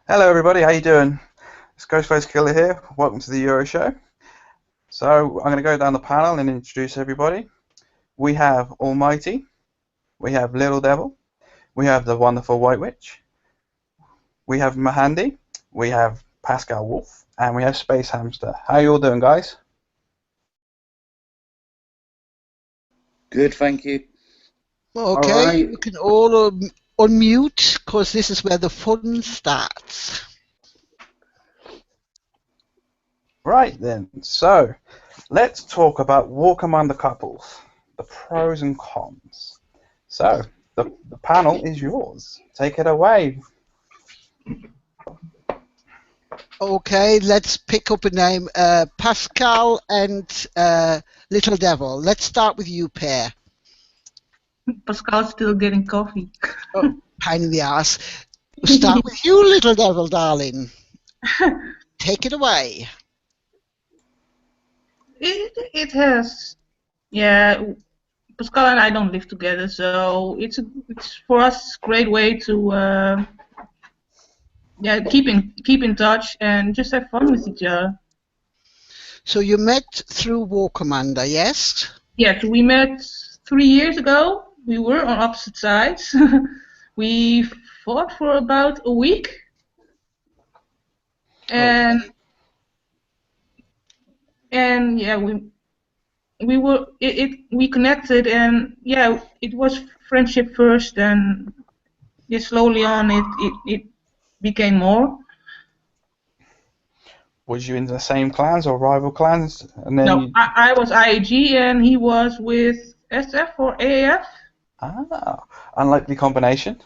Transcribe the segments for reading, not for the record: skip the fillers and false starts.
Hello everybody, how you doing? It's Ghostface Killer here. Welcome to the Euro Show. So I'm going to go down the panel and introduce everybody. We have Almighty, we have Little Devil, we have the Wonderful White Witch, we have Mahandi, we have Pascal Wolf, and we have Space Hamster. How you all doing, guys? Good, thank you. Okay, Alright. you can all unmute because this is where the fun starts. Right then, so let's talk about War Commander couples, the pros and cons. So the panel is yours. Take it away. Okay, let's pick up a name. Pascal and Little Devil. Let's start with you, Pear. Pascal's still getting coffee. Oh, pain in the ass. We'll start with you, Little Devil, darling. Take it away. It has, yeah. Pascal and I don't live together, so it's for us a great way to keep in touch and just have fun with each other. So you met through War Commander, yes? Yes, we met 3 years ago. We were on opposite sides. We fought for about a week, and Okay. and yeah, we connected, and yeah, it was friendship first, and yeah, slowly on it became more. Was you in the same clans or rival clans? And then No, I was IAG and he was with SF or AAF. Unlikely combination.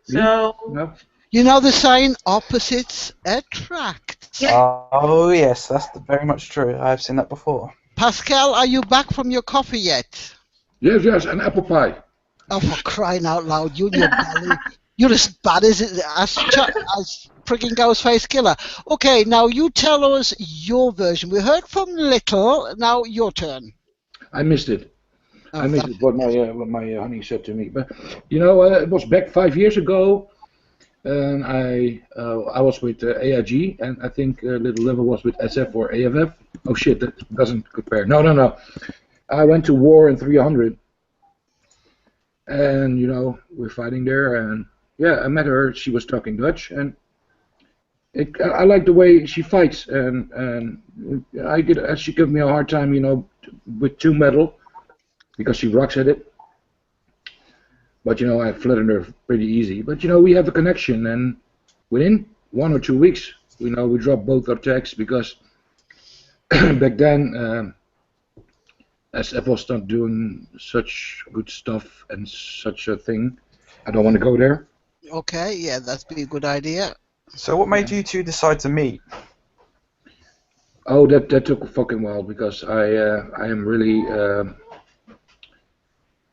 So No. You know the saying, opposites attract. yeah. Oh yes, that's very much true. I've seen that before. Pascal, are you back from your coffee yet? Yes, an apple pie. Oh, for crying out loud, you and your belly. You're as bad as frigging Ghostface Killer. Okay, now you tell us your version. We heard from Little, now your turn. I missed it. Oh, I missed it, what my honey said to me. But it was back 5 years ago, and I was with AIG, and I think Little Level was with SF or AFF. Oh shit, that doesn't compare. No. I went to war in 300, and we're fighting there, and yeah, I met her. She was talking Dutch, and I like the way she fights, and she gave me a hard time, with 2 metal because she rocks at it. But I flattened her pretty easy. But we have a connection, and within 1 or 2 weeks, we dropped both our tags because back then SF was not doing such good stuff and such a thing. I don't want to go there. Okay, yeah, that'd be a good idea. So what made you two decide to meet? Oh, that took a fucking while because I am really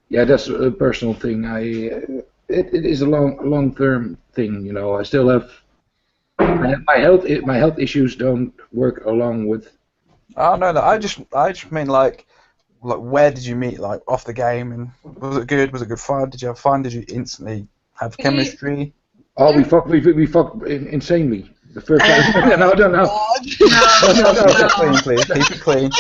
yeah, that's a personal thing. It is a long-term thing. I still have my health issues don't work along with. Oh no, I just mean like where did you meet? Like off the game, and was it good? Was it good fun? Did you have fun? Did you instantly have chemistry? Oh, we fuck insanely. The first time. No. Keep it clean, please. Keep it clean.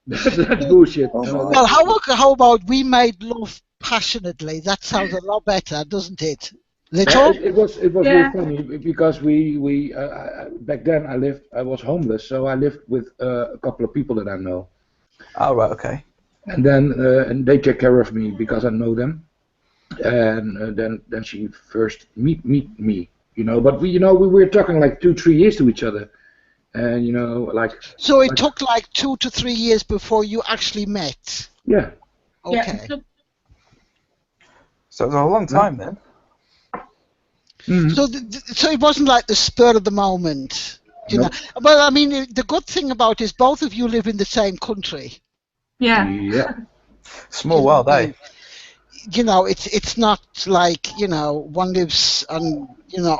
That's bullshit. Well, how about we made love passionately? That sounds a lot better, doesn't it? Little? It was Yeah. really funny because we back then I was homeless, so I lived with a couple of people that I know, Oh right, okay. and then and they take care of me because I know them, and then she first meet me, but we were talking like 2-3 years to each other, and like So it took like 2 to 3 years before you actually met. yeah. Okay. Yeah, So it was a long time then. Mhm. So it wasn't like the spur of the moment, you know. Well, I mean, the good thing about it is both of you live in the same country. yeah. Yeah. Small world, eh? It's not like one lives on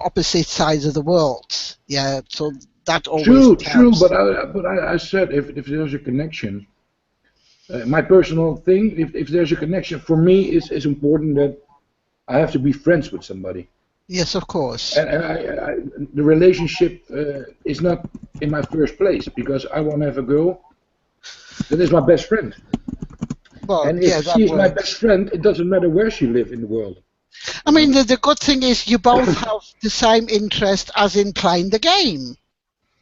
opposite sides of the world. Yeah, so that always True, helps. but I said if there's a connection, my personal thing, if there's a connection for me, it's important that I have to be friends with somebody. Yes, of course. And the relationship is not in my first place because I want to have a girl that is my best friend. Well, And yeah, if that she is my best works. friend, it doesn't matter where she lives in the world. I mean, the good thing is you both have the same interest as in playing the game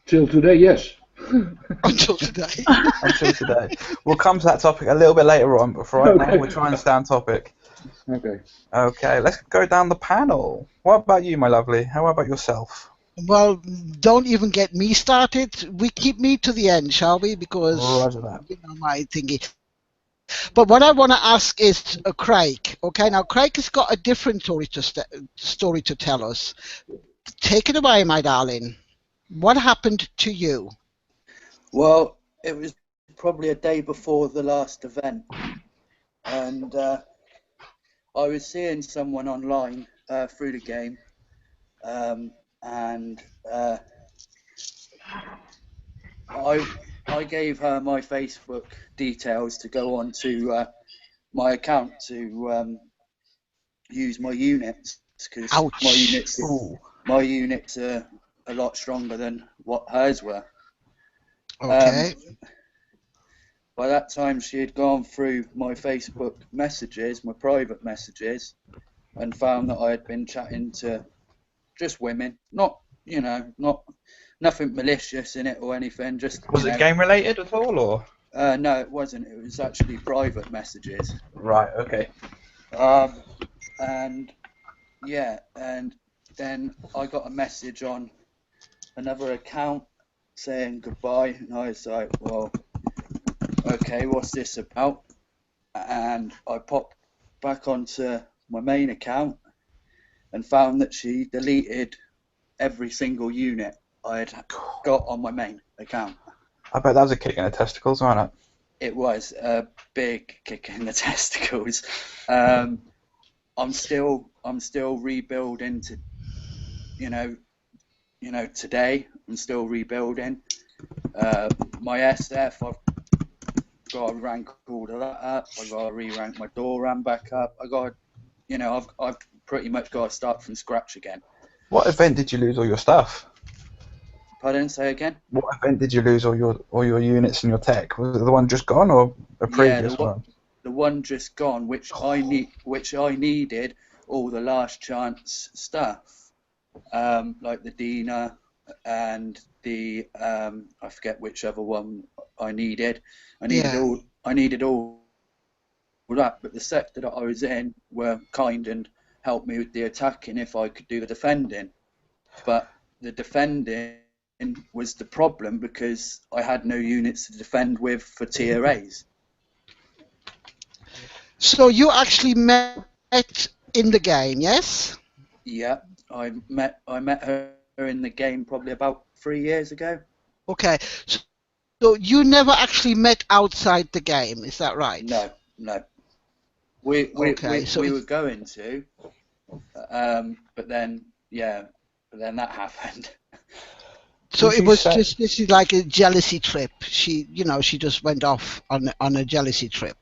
Till today, yes. until today. Until today. We'll come to that topic a little bit later on, but for right now, Okay. we're trying to stay on topic. Okay. Okay, let's go down the panel. What about you, my lovely? How about yourself? Well, don't even get me started. We keep me to the end, shall we? Because Roger that. you know my thingy. But what I want to ask is Craig. Okay, now Craig has got a different story to tell us. Take it away, my darling. What happened to you? Well, it was probably a day before the last event, and I was seeing someone online through the game, and I gave her my Facebook details to go on to my account to use my units because Ouch. Ooh. my units are a lot stronger than what hers were. Okay. By that time, she had gone through my Facebook messages, my private messages, and found that I had been chatting to just women. Not, nothing malicious in it or anything. Just, Was it game related at all, or? no, it wasn't. It was actually private messages. Right. Okay. And yeah, and then I got a message on another account saying goodbye, and I was like, well, okay, what's this about? And I popped back onto my main account and found that she deleted every single unit I had got on my main account. I bet that was a kick in the testicles, wasn't it? It was a big kick in the testicles. I'm still rebuilding to, today. I'm still rebuilding. My SF, I've got to rank all of that up. I've got to re-rank my door ram back up. I've pretty much got to start from scratch again. What event did you lose all your stuff? Pardon, say again? What event did you lose all your units and your tech? Was it the one just gone or a previous one? The one just gone, which I needed all the last chance stuff, like the Dina and the I forget which other one I needed. I needed all that, but the sector that I was in were kind and helped me with the attacking if I could do the defending. But the defending was the problem because I had no units to defend with for tier A's. So you actually met in the game, yes? Yeah, I met her in the game probably about 3 years ago. Okay. So you never actually met outside the game, is that right? No. We were going to, but then that happened. So it was just this is like a jealousy trip. She just went off on a jealousy trip.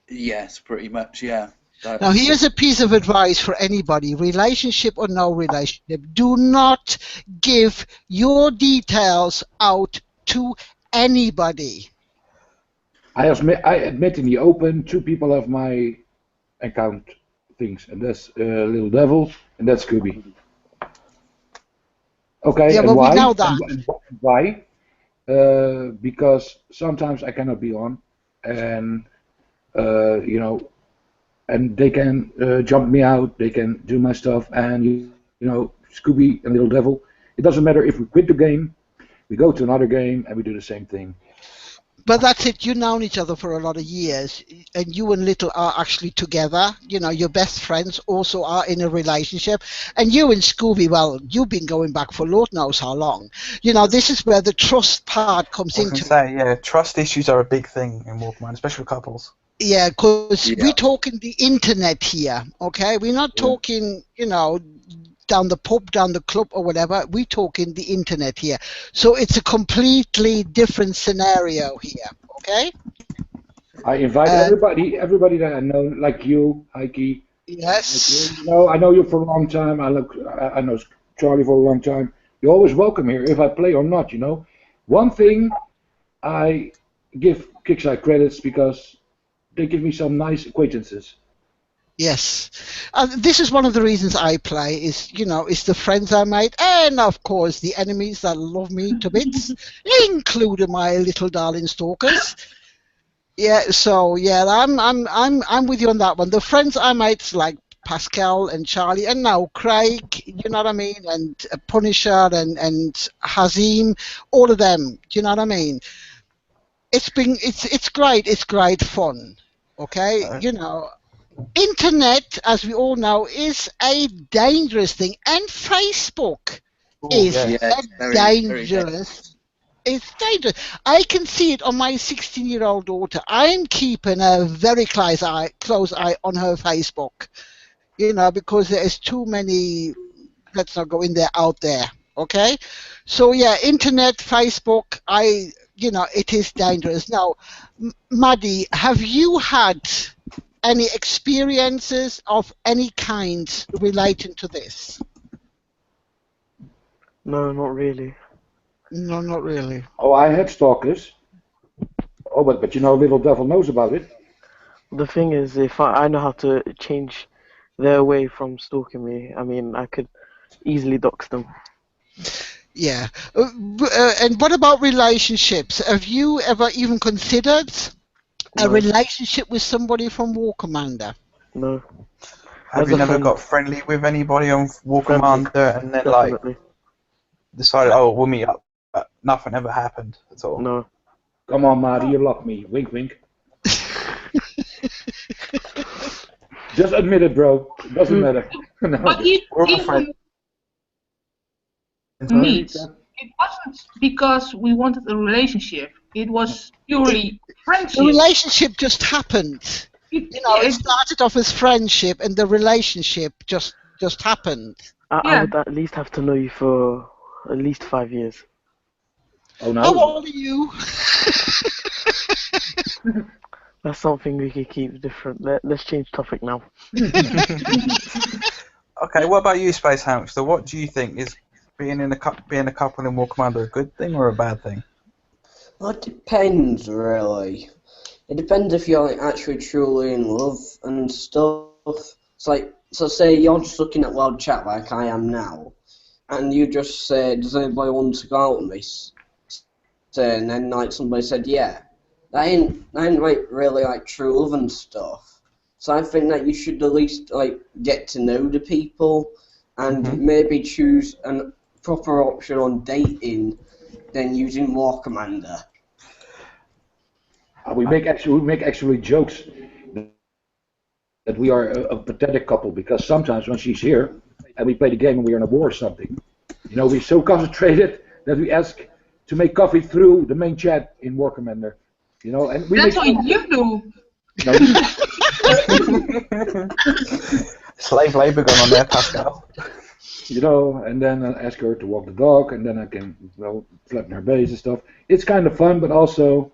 Yes, pretty much, yeah. Now here's a piece of advice for anybody, relationship or no relationship. Do not give your details out to anybody. I admit in the open, 2 people have my account things, and that's Little Devil, and that's Scooby. Okay, yeah, and well, why? We know that. And why? Because sometimes I cannot be on, and and they can jump me out, they can do my stuff, and Scooby and Little Devil. It doesn't matter if we quit the game, we go to another game, and we do the same thing. But that's it. You've known each other for a lot of years, and you and Little are actually together. Your best friends also are in a relationship. And you and Scooby, well, you've been going back for Lord knows how long. This is where the trust part comes into. Trust issues are a big thing in Warmind, especially with couples. Yeah, because we're talking the internet here, okay? We're not talking, down the pub, down the club or whatever. We're talking the internet here. So it's a completely different scenario here, okay? I invite everybody that I know, like you, Heike. Yes. Like I know you for a long time. I I know Charlie for a long time. You're always welcome here, if I play or not, you know. One thing, I give Kickside credits because they give me some nice acquaintances. Yes, this is one of the reasons I play. Is it's the friends I made, and of course the enemies that love me to bits, including my little darling stalkers. Yeah, so yeah, I'm with you on that one. The friends I made, like Pascal and Charlie, and now Craig, you know what I mean, and Punisher and Hazim, all of them. Do you know what I mean? It's great. It's great fun. Okay, Internet, as we all know, is a dangerous thing, and Facebook is yeah. Yeah, a it's very, very dangerous. dangerous. It's dangerous. I can see it on my 16-year-old daughter. I'm keeping a very close eye on her Facebook, because there's too many. Let's not go in there out there. Okay, so yeah, internet, Facebook. It is dangerous. Now, Maddie, have you had any experiences of any kind relating to this? No, not really. No, not really. Oh, I had stalkers. Oh, but Little Devil knows about it. The thing is, if I know how to change their way from stalking me, I mean, I could easily dox them. Yeah. And what about relationships? Have you ever even considered a No. relationship with somebody from War Commander? No, Have As you a never friend. got friendly with anybody on War Friendly, Commander and then like definitely. decided, oh, we'll meet up? But nothing ever happened at all. No. Come on, Marty, you love me. Wink, wink. Just admit it, bro. It doesn't matter. No. But We're all even friends. meets, it wasn't because we wanted a relationship. It was purely The friendship. relationship just happened. It It- started off as friendship, and the relationship just happened. I Yeah. would at least have to know you for at least 5 years. Oh, How no. old are you? That's something we could keep different. Let's change topic now. Okay, what about you, Space Hamster? What do you think is being a couple in War Commander a good thing or a bad thing? Well, it depends, really. It depends if you're like, actually truly in love and stuff. It's like, so say you're just looking at loud chat like I am now, and you just say, does anybody want to go out with me? And then like somebody said, yeah. That ain't like really like true love and stuff. So I think that you should at least like get to know the people and maybe choose a proper option on dating than using War Commander. We make actually jokes that we are a pathetic couple because sometimes when she's here and we play the game and we're in a war or something, we're so concentrated that we ask to make coffee through the main chat in War Commander. And we That's make what you do. No, Slave labor going on there, Pascal. and then I ask her to walk the dog, and then I can, flatten her base and stuff. It's kind of fun, but also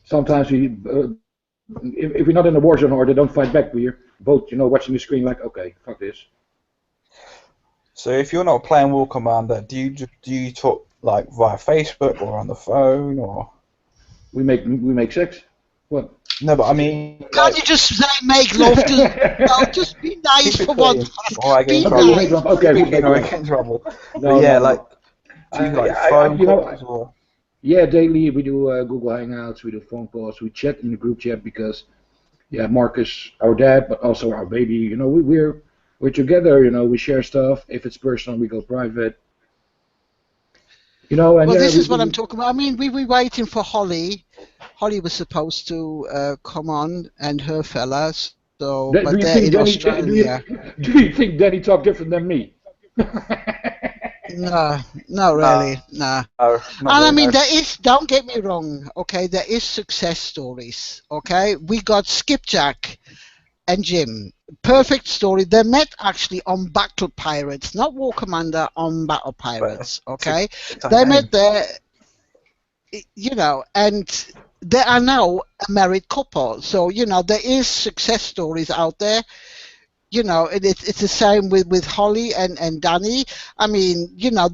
sometimes we, if we're not in a war zone or they don't fight back, we're both, watching the screen like, okay, fuck this. So if you're not playing War Commander, do you talk like via Facebook or on the phone or? We make sex. What? No, but I mean. Can't you just say make love? Just be nice for once. Or I get in Be trouble. nice. Okay, we Or I get in trouble. No, But yeah, no. like. Do you like I- phone you know, calls or? Yeah, daily we do Google Hangouts, we do phone calls, we chat in the group chat because, Marcus, our dad, but also our baby, we're together, we share stuff. If it's personal, we go private. And Well, yeah, this is what I'm talking about. I mean, we were waiting for Holly. Holly was supposed to come on, and her fellas. So, Do but you they're think in Danny? Australia. Do you think Danny talk different than me? No, not really. No. No, And I really, mean, no. there is, don't get me wrong, okay, there is success stories, okay? We got Skipjack and Jim. Perfect story. They met actually on Battle Pirates, not War Commander, on Battle Pirates, okay? It's a They name. met there, and they are now a married couple. So, there is success stories out there. You know, it's the same with Holly and Danny. I mean, you know,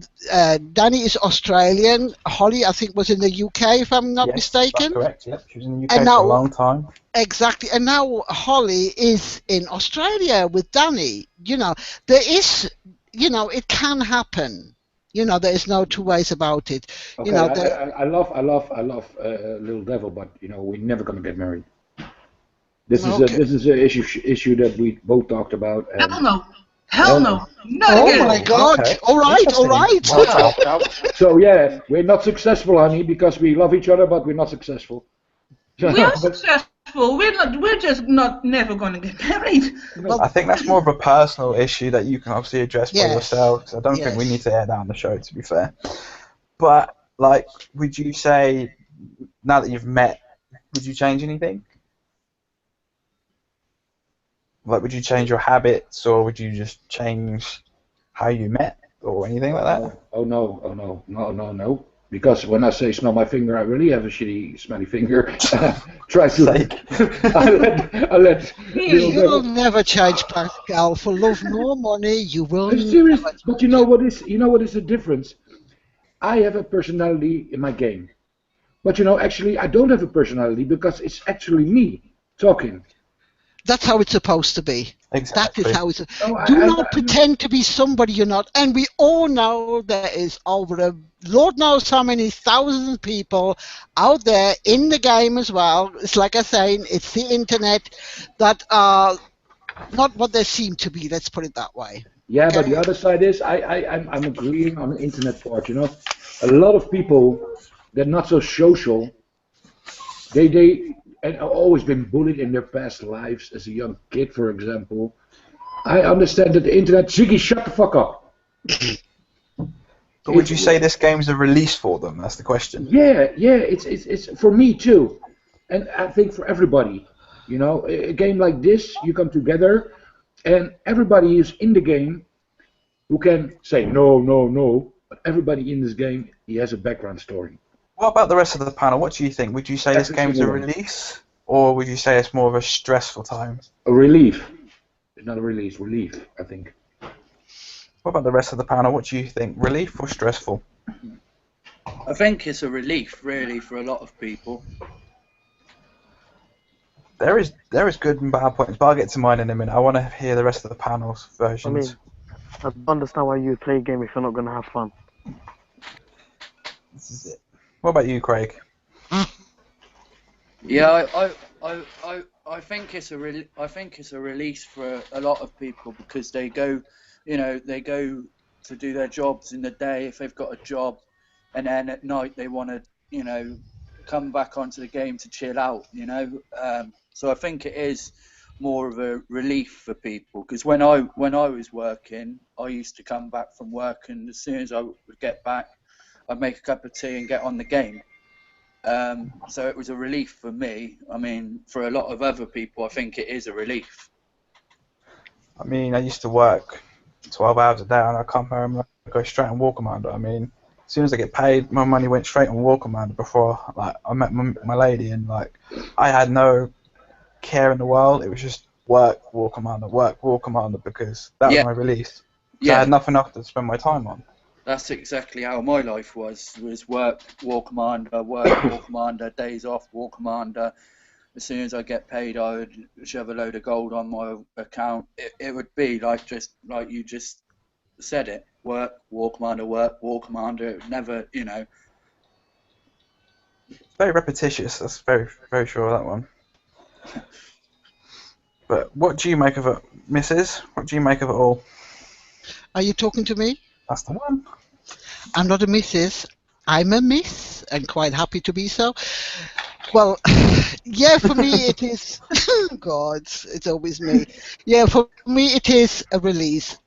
Danny is Australian. Holly, I think, was in the UK, if I'm not Yes, mistaken. that's correct. Yep, she was in the UK And for now, a long time. exactly, and now Holly is in Australia with Danny. You know, there is, you know, it can happen. You know, there is no two ways about it. Okay, You know, I love Little Devil, but you know we're never gonna get married. This is Okay. an issue that we both talked about. And Hell no. Hell no. Not Oh again. my God! Okay. All right, all Interesting. right. Well, so yeah, we're not successful, honey, because we love each other, but we're not successful. We are successful. We're just not never gonna get married. Well, I think that's more of a personal issue that you can obviously address by Yes. yourself. 'Cause I don't think we Yes. need to air that on the show, to be fair. But like, would you say now that you've met, would you change anything? Like, would you change your habits, or would you just change how you met, or anything like that? Oh no. Because when I say smell my finger, I really have a shitty smelly finger. Try to. I let Little you will Devil. never change, Pascal. For love nor money, you will I'm serious, never. but you know what is the difference? I have a personality in my game, but you know, actually, I don't have a personality because it's actually me talking. That's how it's supposed to be. Exactly. That is how it's. No, Do not pretend to be somebody you're not. And we all know there is over a Lord knows how many thousands of people out there in the game as well. It's like I say, it's the internet that are not what they seem to be. Let's put it that way. Yeah, but Okay. the other side is I'm agreeing on the internet part. You know, a lot of people they're not so social. They and have always been bullied in their past lives as a young kid, for example. I understand that the internet. Ziggy, shut the fuck up. But would you say this game's a release for them? That's the question. Yeah, it's for me too, and I think for everybody. You know, a game like this, you come together, and everybody is in the game who can say no, but everybody in this game, he has a background story. What about the rest of the panel? What do you think? Would you say this Every game's a single one. release, or would you say it's more of a stressful time? A relief. It's not a release, relief, I think. What about the rest of the panel? What do you think? Relief or stressful? I think it's a relief, really, for a lot of people. There is good and bad points, but I'll get to mine in a minute. I want to hear the rest of the panel's I versions. mean, I don't understand why you would play a game if you're not gonna have fun. This is it. What about you, Craig? Yeah, I think it's a release for a lot of people because they go to do their jobs in the day if they've got a job, and then at night they want to come back onto the game to chill out. So I think it is more of a relief for people because when I was working, I used to come back from work and as soon as I would get back, I'd make a cup of tea and get on the game. So it was a relief for me. I mean, for a lot of other people, I think it is a relief. I mean, I used to work 12 hours a day and I come home and I go straight on War Commander. I mean, as soon as I get paid, my money went straight on War Commander before I met my lady, and I had no care in the world. It was just work, War Commander, because that was my release. I had nothing else to spend my time on. That's exactly how my life was work, War Commander, days off, War Commander. As soon as I get paid, I would shove a load of gold on my account. It would be just like you just said it. Work, War Commander, It would never, It's very repetitious, that's very, very sure of that one. But what do you make of it, Mrs.? What do you make of it all? Are you talking to me? That's the one. I'm not a Mrs. I'm a Miss, and quite happy to be so. Well, yeah, for me it is. God, it's always me. Yeah, for me it is a release.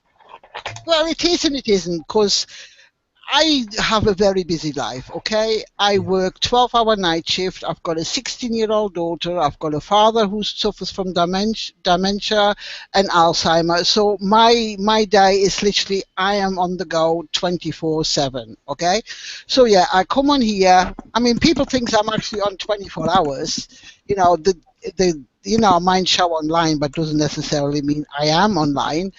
Well, it is and it isn't, because I have a very busy life, okay? I work 12-hour night shift. I've got a 16-year-old daughter. I've got a father who suffers from dementia and Alzheimer's. So my day is literally, I am on the go 24/7, okay? So yeah, I come on here. I mean, people think I'm actually on 24 hours. You know, I might show online, but doesn't necessarily mean I am online.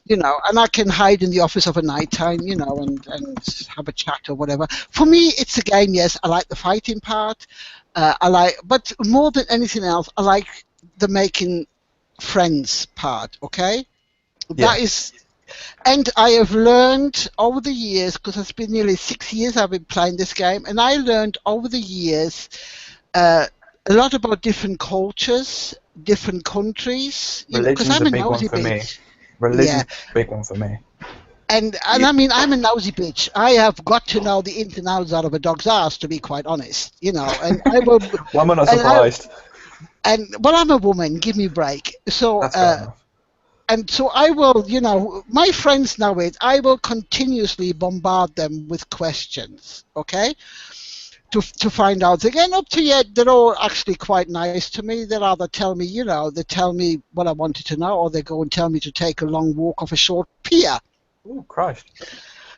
And I can hide in the office of a night time, and have a chat or whatever. For me, it's a game. Yes, I like the fighting part. But more than anything else, I like the making friends part. Okay, Yeah. that is. And I have learned over the years, because it's been nearly 6 years I've been playing this game, and I learned over the years a lot about different cultures, different countries. Because Religion's I'm a a big one nosy for me. bitch. Religion's a big one for me. And I mean, I'm a nosy bitch. I have got to know the ins and outs out of a dog's ass, to be quite honest. And I will. Why am I not and I- surprised? Well, I'm a woman. Give me a break. So. That's fair enough. And so I will, my friends know it. I will continuously bombard them with questions, okay, to find out. Again, up to yet, they're all actually quite nice to me. They either tell me, they tell me what I wanted to know, or they go and tell me to take a long walk off a short pier. Oh, Christ.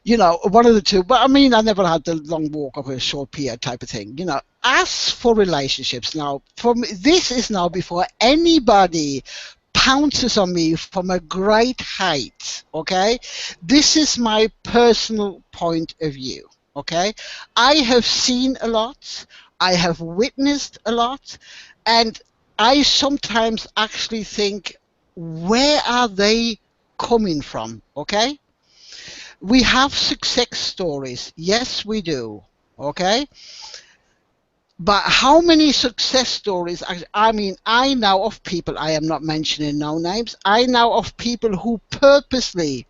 One of the two. But I mean, I never had the long walk off a short pier type of thing. As for relationships, now, this is now before anybody pounces on me from a great height, okay? This is my personal point of view, okay? I have seen a lot, I have witnessed a lot, and I sometimes actually think, where are they coming from, okay? We have success stories, yes we do, okay? But how many success stories, I mean, I know of people, I am not mentioning no names, I know of people who purposely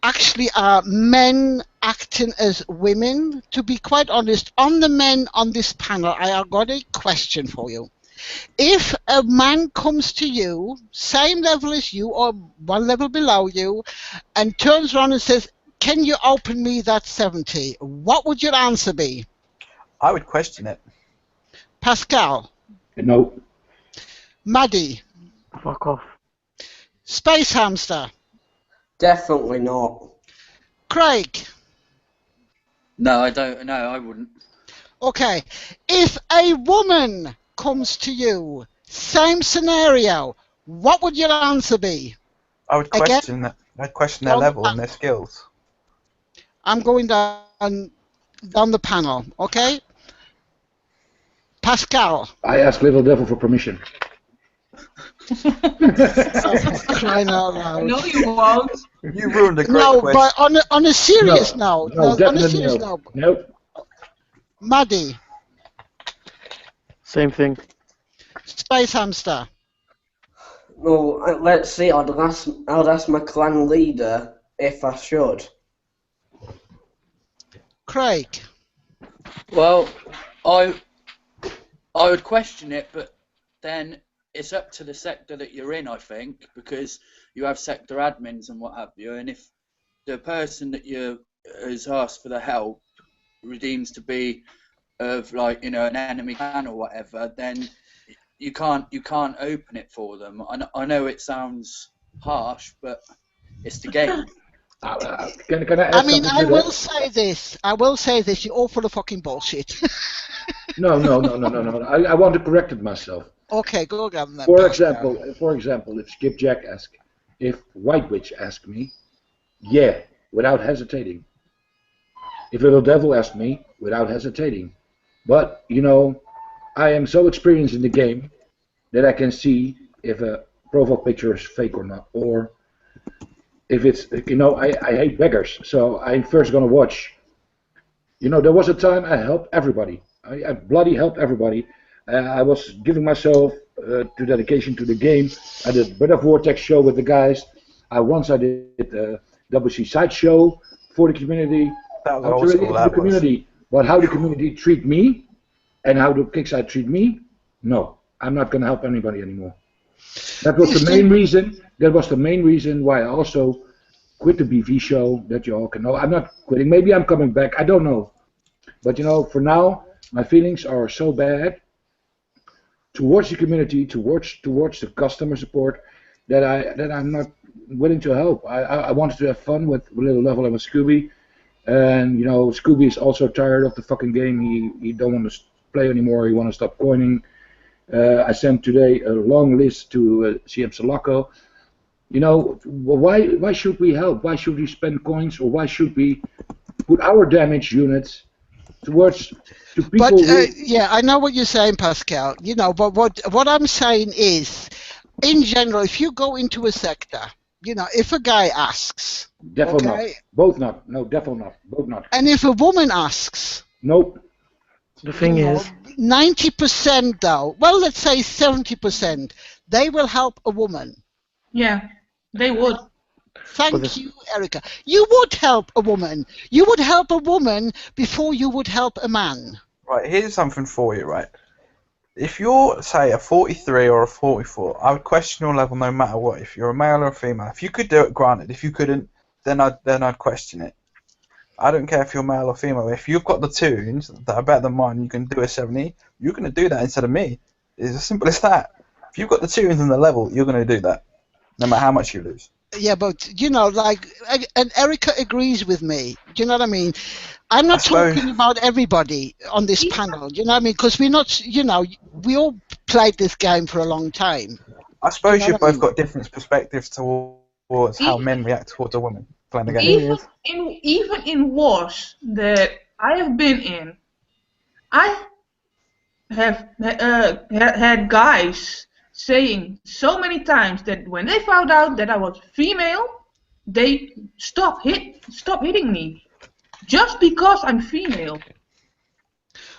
actually are men acting as women. To be quite honest, on the men on this panel, I have got a question for you. If a man comes to you, same level as you or one level below you, and turns around and says, can you open me that 70? What would your answer be? I would question it. Pascal, No. Maddie, Fuck off. Space Hamster, Definitely not. Craig. No, I don't. No, I wouldn't. Okay, if a woman comes to you, same scenario, what would your answer be? I would Again? question that. I'd question their level and their skills. I'm going down the panel, okay? Pascal. I asked Little Devil for permission. Crying out loud. No, you won't. You ruined a great No, question. but on a serious note, No, on a definitely serious no. note, Nope. Maddie, Same thing. Space Hamster, Well, let's see. I'd ask my clan leader if I should. Craig. Well, I would question it, but then it's up to the sector that you're in, I think, because you have sector admins and what have you, and if the person that you has asked for the help redeems to be of an enemy clan or whatever, then you can't open it for them. I know it sounds harsh, but it's the game. Can I add I mean, something I to will that? say this. I will say this. You're all full of fucking bullshit. No. I want to correct it myself. Okay, go again then. For Pascal. example, if Skipjack asks, if White Witch asks me, yeah, without hesitating. If Little Devil asks me, without hesitating. But, I am so experienced in the game that I can see if a profile picture is fake or not. Or if it's, I hate beggars, so I'm first going to watch. There was a time I helped everybody. I bloody helped everybody. I was giving myself to dedication to the game. I did a bit of Vortex show with the guys. Once I did a WC side show for the community. That was How old to school, relate to the that was. community. But how the community treat me and how the Kickside treat me, no. I'm not going to help anybody anymore. That was the main reason. That was the main reason why I also quit the BV show, that you all can know. I'm not quitting. Maybe I'm coming back. I don't know. But for now, my feelings are so bad towards the community, towards the customer support, that I'm not willing to help. I wanted to have fun with Little Level and with Scooby, and Scooby is also tired of the fucking game. He don't want to play anymore. He want to stop coining. I sent today a long list to CM Sulaco. You know, why should we help? Why should we spend coins, or why should we put our damage units towards to But people who? yeah, I know what you're saying, Pascal. You know, but what I'm saying is, in general, if you go into a sector, you know, if a guy asks, Definitely not. okay, Both not. No, definitely not. Both not. and if a woman asks, Nope. The thing you know, is, 90% though, well, let's say 70%, they will help a woman. Yeah, they would. Thank this- you, Erica. You would help a woman. You would help a woman before you would help a man. Right, here's something for you, right? If you're, say, a 43 or a 44, I would question your level no matter what. If you're a male or a female, if you could do it, granted. If you couldn't, then I'd question it. I don't care if you're male or female. If you've got the tunes that are better than mine, you can do a 70. You're going to do that instead of me. It's as simple as that. If you've got the tunes and the level, you're going to do that, no matter how much you lose. Yeah, but you know, like, and Erica agrees with me. Do you know what I mean? I'm not I suppose- talking about everybody on this panel. Do you know what I mean? Because we're not, you know, we all played this game for a long time. I suppose You know you've what I both mean? got different perspectives towards how men react towards a woman playing the game. Even in wars that I have been in, I have had guys saying so many times that when they found out that I was female, they stopped hitting me just because I'm female.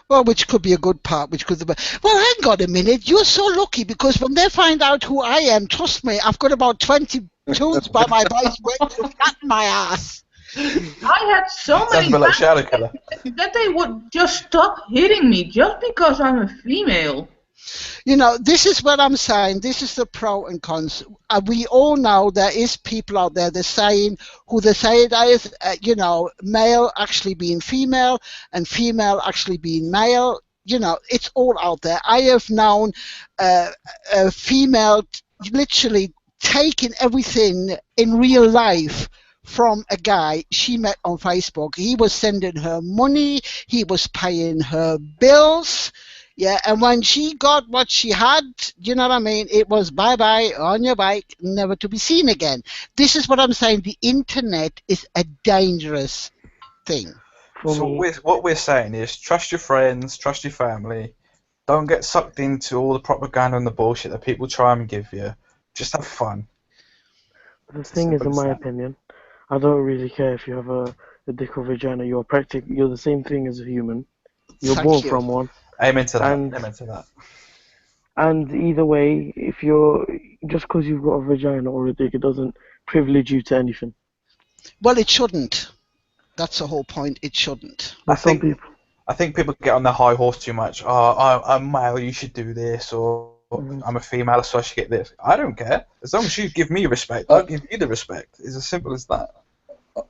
Well, which could be a good part, which could be. Well, hang on a minute. You're so lucky because when they find out who I am, trust me, I've got about 20 tunes by my voice waiting to flatten my ass. I had so Sounds many a bit like times Shadow Killer. that they would just stop hitting me just because I'm a female. You know, this is what I'm saying. This is the pro and cons. We all know there is people out there that saying who they say that is, you know, male actually being female and female actually being male. You know, it's all out there. I have known a female literally taking everything in real life from a guy she met on Facebook. He was sending her money. He was paying her bills. Yeah, and when she got what she had, you know what I mean, it was bye-bye, on your bike, never to be seen again. This is what I'm saying. The internet is a dangerous thing. So what we're saying is trust your friends, trust your family. Don't get sucked into all the propaganda and the bullshit that people try and give you. Just have fun. The thing is, in my opinion, I don't really care if you have a dick or vagina. You're the same thing as a human. You're Thank born you. from one. Amen to that. And- Amen to that. And either way, if you're just because you've got a vagina or a dick, it doesn't privilege you to anything. Well, it shouldn't. That's the whole point. It shouldn't. I Some think people, I think people get on their high horse too much. Oh, I'm male, you should do this, or I'm a female, so I should get this. I don't care. As long as you give me respect, I'll give you the respect. It's as simple as that.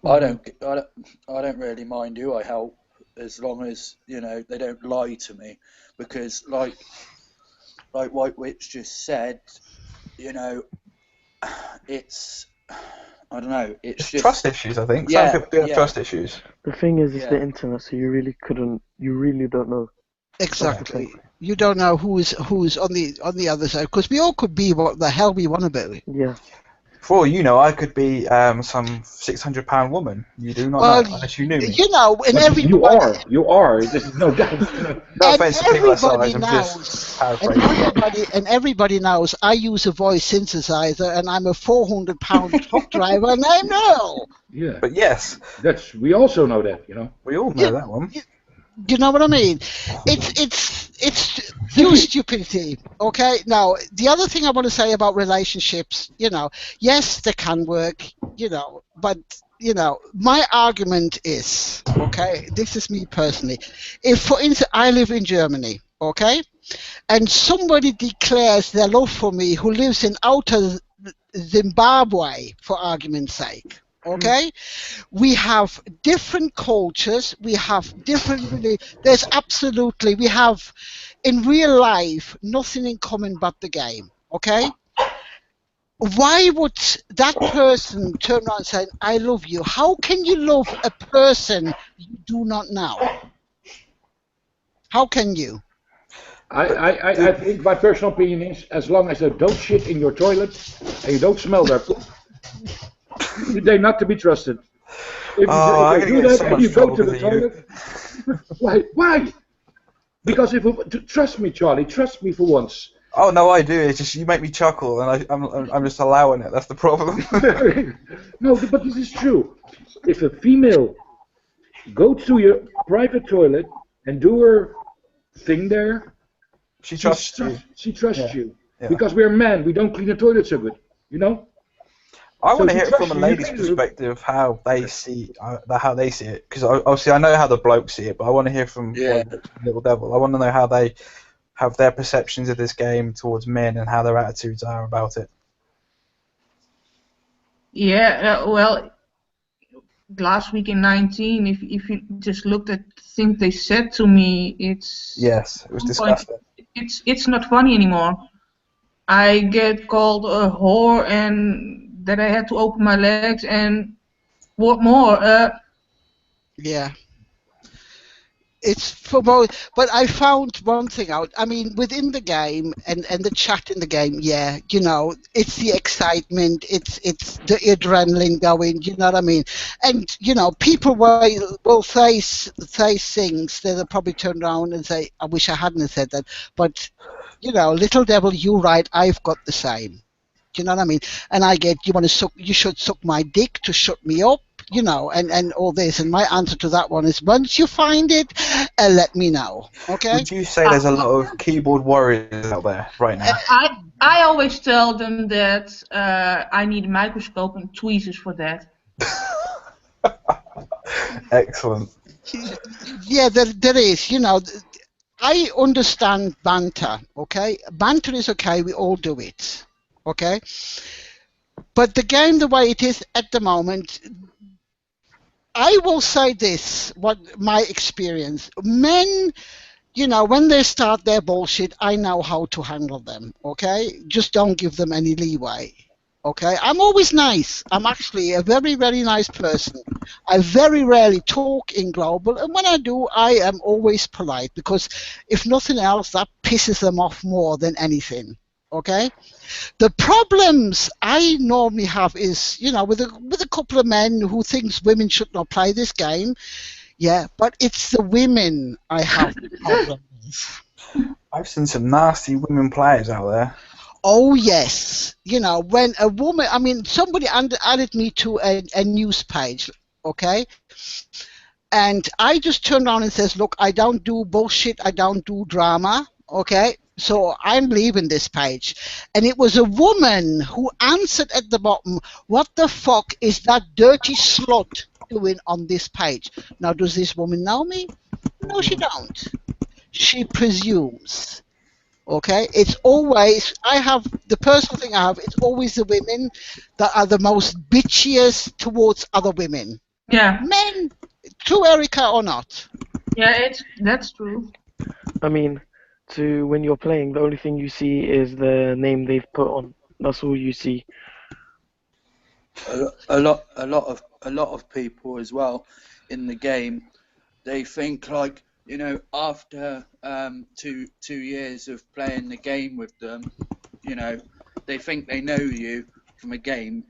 I don't really mind who I help as long as they don't lie to me, because like White Witch just said, it's I don't know. It's just trust issues, I think. Yeah, Some people do have yeah. trust issues. the thing is, it's Yeah. the internet, so you really don't know. Exactly. You don't know who's on the other side, because we all could be what the hell we want to be. Yeah. For all you know, I could be some 600-pound woman. You do not Well, know unless you knew me. You know, and But everybody. you are. There's no doubt. No And offense to people that everybody size, I'm knows, just paraphrasing. and everybody knows I use a voice synthesizer, and I'm a 400-pound truck driver named Earl. Yeah, But yes, we also know that. we all know Yeah. that one. Do you know what I mean? It's pure stupidity. Okay. Now, the other thing I want to say about relationships, yes, they can work, but my argument is, okay, this is me personally. If, for instance, I live in Germany, okay, and somebody declares their love for me who lives in outer Zimbabwe, for argument's sake. Okay, we have different cultures. We have different. We have in real life nothing in common but the game. Okay, why would that person turn around and say, "I love you"? How can you love a person you do not know? How can you? I think my personal opinion is, as long as they don't shit in your toilet and you don't smell their poop, they're not to be trusted. If I'm they going to do get in that so and much you go trouble to the because of you. toilet, why? Because trust me, Charlie, trust me for once. Oh, no, I do. It's just you make me chuckle, and I'm just allowing it. That's the problem. No, but this is true. If a female goes to your private toilet and do her thing there, She trusts you. she trusts Yeah, you. yeah. Because we're men, we don't clean the toilet so good, you know? I So want to she hear it from trusts a you, you lady's clean it. perspective how they see it. Because obviously I know how the blokes see it, but I want to hear from Yeah. Little Devil. I want to know how they have their perceptions of this game towards men and how their attitudes are about it. Yeah, well, last week in 19, if you just looked at things they said to me, Yes, it was disgusting. it's not funny anymore. I get called a whore and that I had to open my legs and what more? Yeah. It's for both, but I found one thing out. I mean, within the game and the chat in the game, yeah, you know, it's the excitement, it's the adrenaline going. You know what I mean? And you know, people will say things that they'll probably turn around and say, "I wish I hadn't have said that." But you know, Little Devil, you right, I've got the same. Do you know what I mean? And I get, you should suck my dick to shut me up, you know, and all this. And my answer to that one is, once you find it, let me know, okay? Would you say there's a lot of keyboard warriors out there right now? I always tell them that I need a microscope and tweezers for that. Excellent. Yeah, there is, you know. I understand banter, okay? Banter is okay, we all do it, okay? But the game, the way it is at the moment, I will say this, what my experience, men, you know, when they start their bullshit, I know how to handle them, okay? Just don't give them any leeway, okay? I'm always nice. I'm actually a very, very nice person. I very rarely talk in global, and when I do, I am always polite, because if nothing else, that pisses them off more than anything, okay? The problems I normally have is, you know, with a couple of men who thinks women should not play this game. Yeah, but it's the women I have the problem with. I've seen some nasty women players out there. Oh yes, you know, when a woman, I mean, somebody added me to a news page, okay, and I just turned around and says, look, I don't do bullshit, I don't do drama, okay. So I'm leaving this page. And it was a woman who answered at the bottom, what the fuck is that dirty slut doing on this page? Now, does this woman know me? No, she don't. She presumes. Okay? It's always, the personal thing I have, it's always the women that are the most bitchiest towards other women. Yeah. Men, true, Erica, or not? Yeah, that's true. I mean, when you're playing, the only thing you see is the name they've put on. That's all you see. A lot of people as well in the game, they think like, you know, after 2 years of playing the game with them, you know, they think they know you from a game,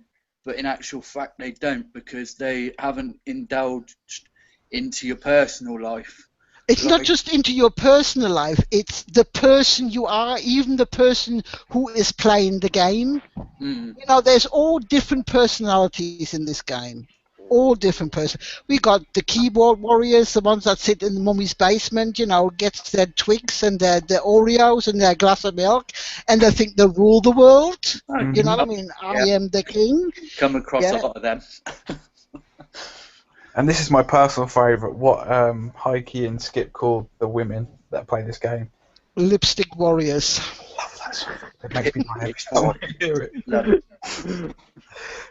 but in actual fact they don't, because they haven't indulged into your personal life. It's not just into your personal life, it's the person you are, even the person who is playing the game. You know, there's all different personalities in this game. All different person. We got the keyboard warriors, the ones that sit in the mummy's basement, you know, gets their Twix and their Oreos and their glass of milk, and they think they rule the world. You know what I mean? I am the king. Come across a lot of them. And this is my personal favourite. What Heike and Skip called the women that play this game. Lipstick warriors. I love that song. It makes me laugh every time I hear it.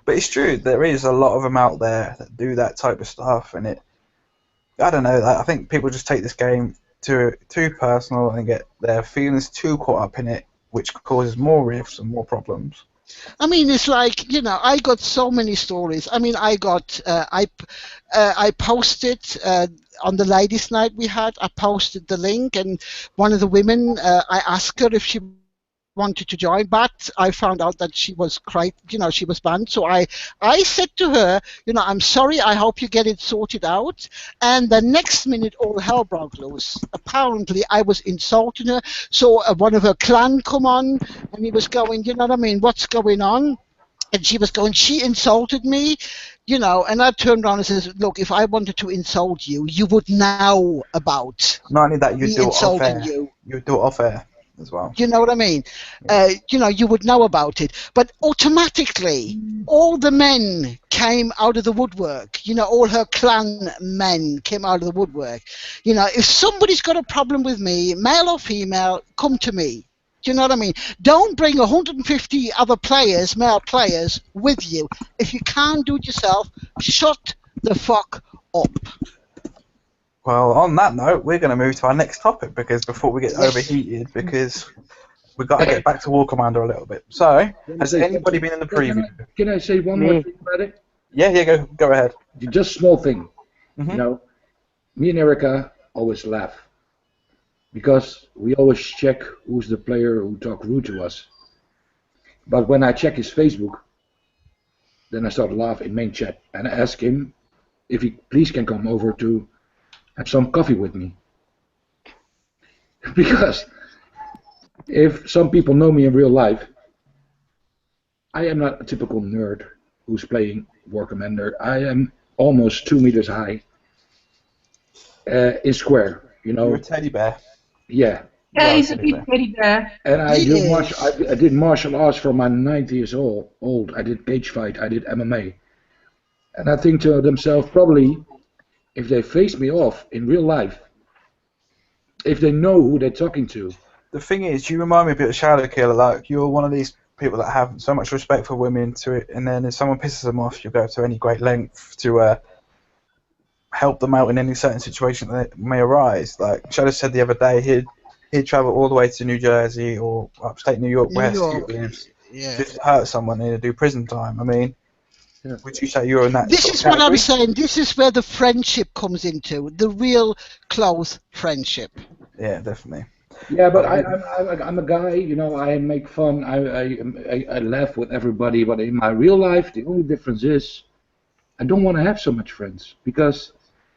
But it's true. There is a lot of them out there that do that type of stuff, and I don't know. I think people just take this game too personal and get their feelings too caught up in it, which causes more rifts and more problems. I mean, it's like, I got so many stories. I mean, I posted on the ladies' night we had. I posted the link, and one of the women, I asked her if she wanted to join, but I found out that she was she was banned. So I said to her, I'm sorry. I hope you get it sorted out. And the next minute, all hell broke loose. Apparently, I was insulting her. So one of her clan come on, and he was going, you know what I mean? What's going on? And she was going, she insulted me, and I turned around and said, look, if I wanted to insult you, you would know about Not only that, you me do it off insulting air. you. You do it off air as well. You know what I mean? You would know about it. But automatically, all the men came out of the woodwork. All her clan men came out of the woodwork. If somebody's got a problem with me, male or female, come to me. Do you know what I mean? Don't bring 150 other players, male players, with you. If you can't do it yourself, shut the fuck up. Well, on that note, we're going to move to our next topic because before we get Yes. overheated, because we've got to get back to War Commander a little bit. So, has anybody been in the preview? Can I say one more thing about it? Yeah, go ahead. Just small thing. Mhm. Me and Erica always laugh because we always check who's the player who talk rude to us. But when I check his Facebook, then I start to laugh in main chat and I ask him if he please can come over to have some coffee with me. Because if some people know me in real life, I am not a typical nerd who's playing War Commander. I am almost 2 meters high in square, You're a teddy bear. Yeah. Yeah, Well, he's a teddy big teddy bear. And I He do is. I did martial arts from my 9 years old. I did cage fight. I did MMA. And I think to themselves, probably, if they face me off in real life, if they know who they're talking to. The thing is, you remind me a bit of Shadow Killer. Like, you're one of these people that have so much respect for women to it, and then if someone pisses them off, you go to any great length to help them out in any certain situation that may arise. Like Shadow said the other day, he'd travel all the way to New Jersey or upstate New York, New where York. he lives, Yeah. just to hurt someone and do prison time. I mean, Yeah. would you say you're in that This sort is of what I'm category? saying. This is where the friendship comes into the real close friendship. Yeah, definitely. Yeah, but I'm a guy, I make fun, I laugh with everybody, but in my real life, the only difference is I don't want to have so much friends because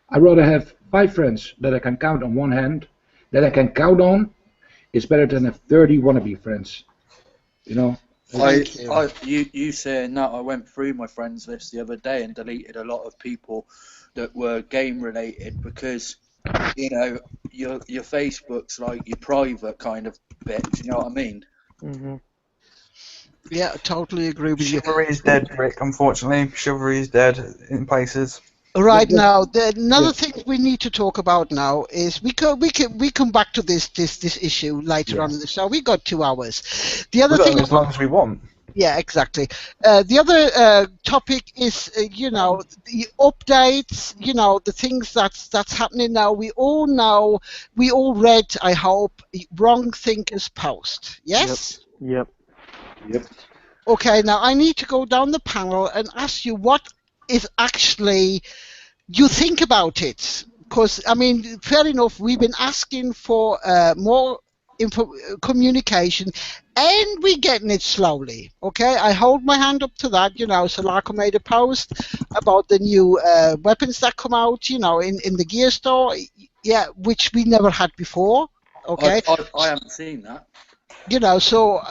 I'd rather have 5 friends that I can count on one hand, that I can count on. It's better than have 30 wannabe friends, Thank you. You saying that, I went through my friends list the other day and deleted a lot of people that were game related because your Facebook's like your private kind of bit. Do you know what I mean? Mhm. Yeah, I totally agree with you. Chivalry is dead, Rick. Unfortunately, chivalry is dead in places. Right Yeah. now, another Yeah. thing we need to talk about now is we come back to this issue later on in the show. We got 2 hours. The other We've got thing, them as long as we want. yeah, exactly. The other topic is the updates. The things that's happening now. We all know. We all read. I hope Wrong Thinkers post. Yes. Yep. Okay. Now I need to go down the panel and ask you what is actually you think about it, because I mean, fair enough. We've been asking for more communication, and we're getting it slowly. Okay, I hold my hand up to that. Solarco made a post about the new weapons that come out. In the gear store, yeah, which we never had before. Okay, I haven't seen that. so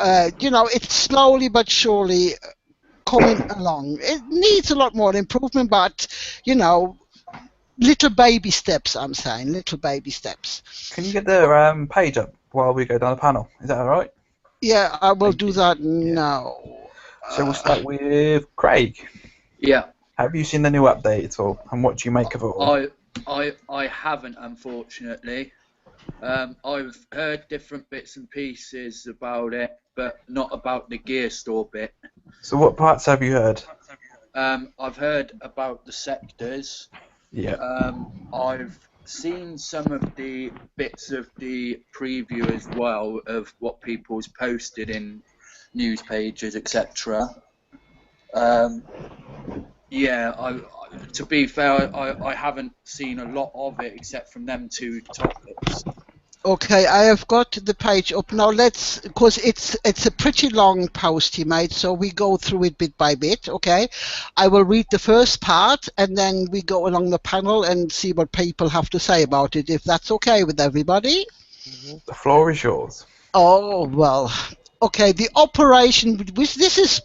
it's slowly but surely coming along. It needs a lot more improvement, but little baby steps. I'm saying little baby steps. Can you get the page up while we go down the panel? Is that all right? Yeah, I will Thank do you. that Yeah. now. So we'll start with Craig. Yeah, Have you seen the new update at all, and what do you make of it all? I haven't, unfortunately. I've heard different bits and pieces about it, but not about the gear store bit. So what parts have you heard? I've heard about the sectors. Yeah. I've seen some of the bits of the preview as well of what people's posted in news pages, etc. Yeah, to be fair, I haven't seen a lot of it except from them two topics. Okay, I have got the page up now. Because it's a pretty long post he made, so we go through it bit by bit. Okay, I will read the first part, and then we go along the panel and see what people have to say about it. If that's okay with everybody. The floor is yours. Oh well. Okay, the operation. This is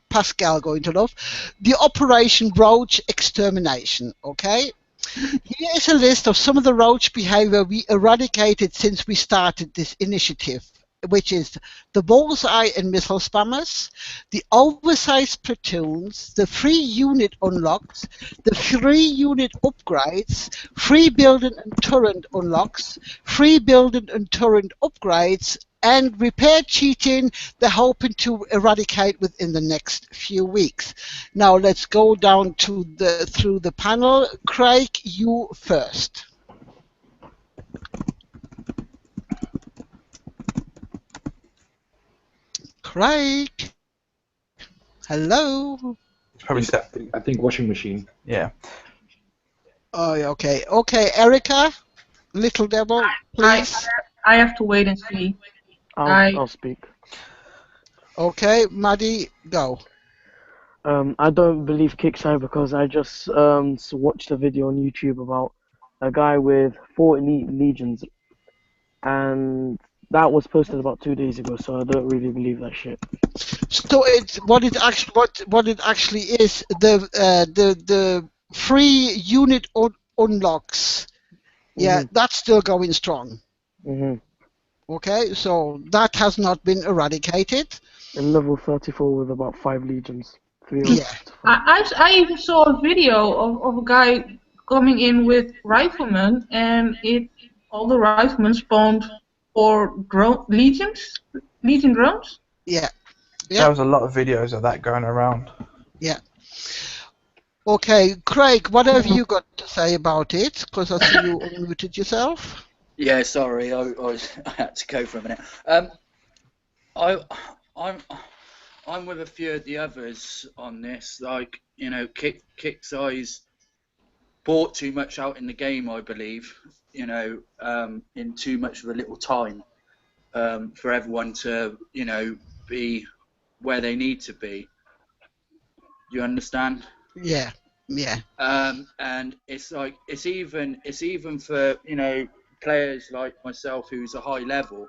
Pascal going to love the Operation Roach Extermination. Okay. Here is a list of some of the roach behavior we eradicated since we started this initiative, which is the bullseye and missile spammers, the oversized platoons, the free unit unlocks, the free unit upgrades, free building and turret unlocks, free building and turret upgrades, and repair cheating they're hoping to eradicate within the next few weeks. Now let's go down to through the panel. Craig, you first. Craig. Hello. It's probably set. I think washing machine. Yeah. Oh, yeah, okay. Okay, Erica, Little Devil, please. I have to wait and see. I'll speak. Okay, Maddie, go. I don't believe Kickside because I just watched a video on YouTube about a guy with 4 elite legions, and that was posted about 2 days ago. So I don't really believe that shit. So what it actually is the free unit unlocks. Yeah, that's still going strong. Okay, so that has not been eradicated. And level 34 with about 5 legions. 3 Yeah. I even saw a video of a guy coming in with riflemen, and all the riflemen spawned 4 legion drones. Yeah. There was a lot of videos of that going around. Yeah. Okay, Craig, what have you got to say about it? Because I see you unmuted yourself. Yeah, sorry, I had to go for a minute. I'm with a few of the others on this. Like, you know, Kickseyes bought too much out in the game, I believe. You know, in too much of a little time for everyone to, you know, be where they need to be. You understand? Yeah. Yeah. And it's like it's even for, you know, players like myself who's a high level.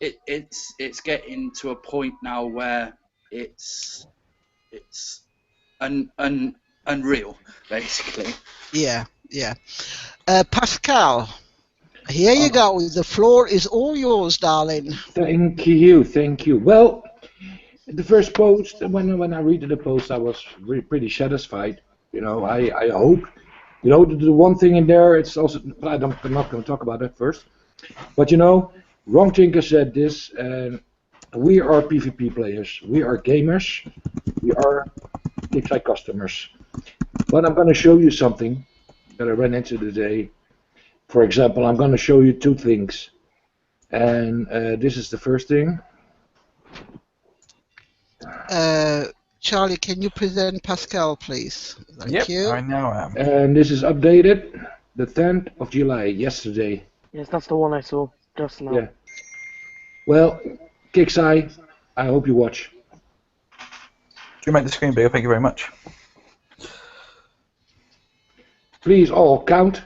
It's getting to a point now where it's unreal, basically. Yeah. Yeah. Pascal, here you go. The floor is all yours, darling. Thank you. Well, the first post, when I read the post, I was pretty satisfied. You know, I hope, you know, the one thing in there, it's also, I'm not going to talk about that first, but you know, Wrong Tinker said this, and we are PvP players, we are gamers, we are Kickside customers. But I'm going to show you something that I ran into today. For example, I'm going to show you 2 things, and this is the first thing. Charlie, can you present Pascal, please? Thank you. I now am. And this is updated the 10th of July, yesterday. Yes, that's the one I saw just now. Yeah. Well, Kickside, I hope you watch. Do you make the screen bigger? Thank you very much. Please all count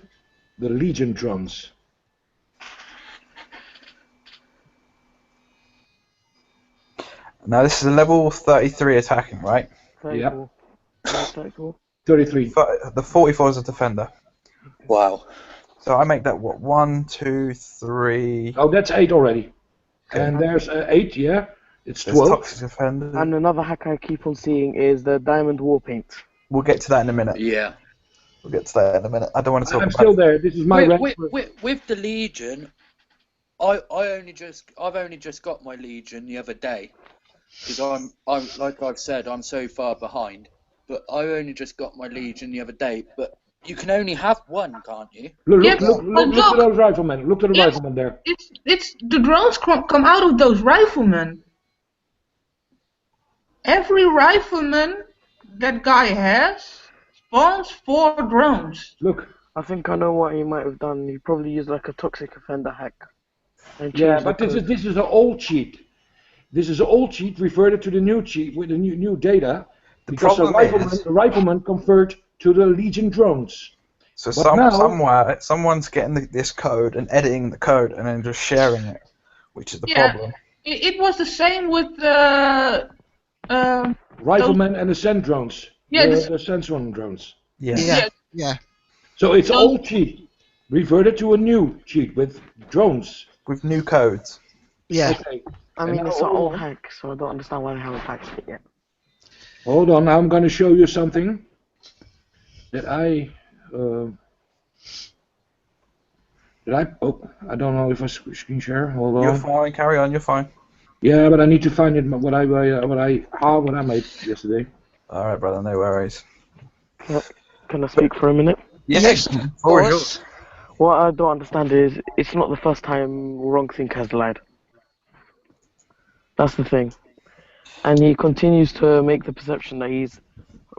the Legion drones. Now this is a level 33 attacking, right? 34. Yeah, 34. 33. The 44 is a defender. Wow. So I make that what? 1, 2, 3. Oh, that's 8 already. Okay. And there's 8, yeah. It's There's 12. toxic defender. And another hack I keep on seeing is the Diamond War Paint. We'll get to that in a minute. Yeah. We'll get to that in a minute. I don't want to talk I'm about still there. This is my with the Legion. I've only just got my Legion the other day, because I'm like I've said, I'm so far behind. But I only just got my Legion the other day. But You can only have one, can't you? Look, Yeah, look, look, but look to look. those riflemen. Look to the Yes. riflemen there. It's the drones come out of those riflemen. Every rifleman that guy has spawns 4 drones. Look. I think I know what he might have done. He probably used like a toxic offender hack. And Yeah, changed the but this code. is an old cheat. This is an old cheat reverted to the new cheat with the new data. Because the riflemen convert to the Legion drones. So But now- somewhere, someone's getting this code and editing the code and then just sharing it, which is the Yeah. problem. It was the same with Riflemen and the Sand drones. Yeah, the Sandstorm drones. Yeah. Yeah, yeah. So it's So- old cheat reverted to a new cheat with drones. With new codes. Yeah. Okay. I And mean, now it's an hold old on. hack, so I don't understand why they haven't patched it yet. Hold on, now I'm going to show you something that I don't know if I screen share. Hold You're on. fine, carry on, you're fine. Yeah, but I need to find it what I made yesterday. Alright, brother, no worries. Can I speak for a minute? Yes, of of course. What I don't understand is it's not the first time Wrongthink has lied. That's the thing. And he continues to make the perception that he's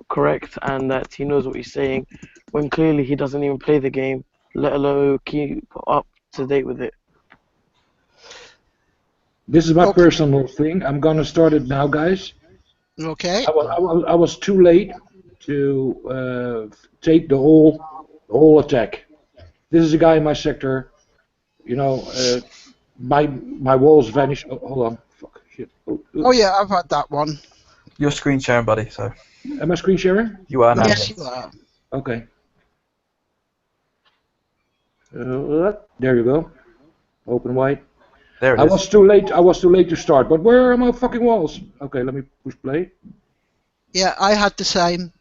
correct and that he knows what he's saying, when clearly he doesn't even play the game, let alone keep up to date with it. This is my Okay. personal thing. I'm going to start it now, guys. Okay. I was too late to take the whole attack. This is a guy in my sector. You know, my walls vanished. Oh, hold on. Fuck. Shit. Oh yeah, I've had that one. You're screen sharing, buddy, so Am I screen sharing? you are now. Yes, you are. Okay. There you go. Open wide. There it I is. was too late. I was too late to start. But where are my fucking walls? Okay, let me push play. Yeah, I had the same.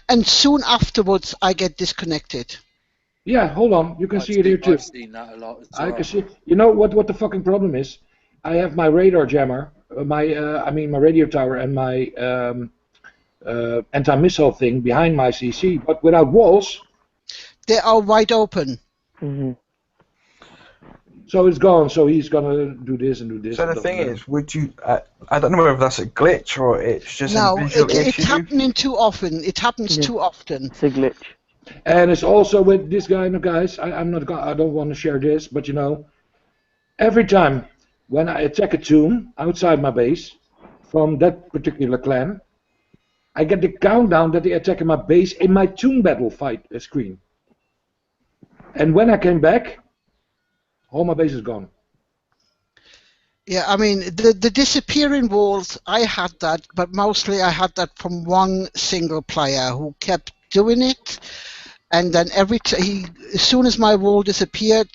And soon afterwards, I get disconnected. Yeah, hold on. You can see it here too. I've seen that a lot as well. I can see. You know what the fucking problem is? I have my radar jammer, my radio tower, and my anti-missile thing behind my CC, but without walls, They are wide open. hmm so it's gone. So he's gonna do this and do this. So and the thing that. is, would you? I don't know whether that's a glitch or it's just No, a visual it's issue. happening too often. It happens Yeah. too often. It's a glitch. And it's also with this guy and the guys. I don't want to share this, but you know, every time when I attack a tomb outside my base from that particular clan, I get the countdown that they attack my base in my tomb battle fight screen. And when I came back, all my base is gone. Yeah, I mean, the disappearing walls, I had that, but mostly I had that from one single player who kept doing it. And then as soon as my wall disappeared,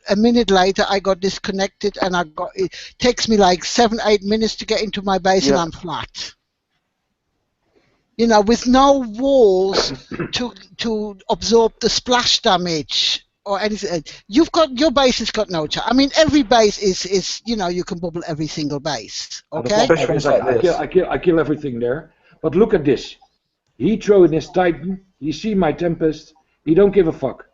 a minute later, I got disconnected, and it takes me like 7-8 minutes to get into my base, and Yeah. I'm flat. You know, with no walls to absorb the splash damage or anything. Your base has got no chance. I mean, every base is you can bubble every single base. Okay. Especially things like this. I kill everything there. But look at this. He throw in his Titan. He see my Tempest. He don't give a fuck.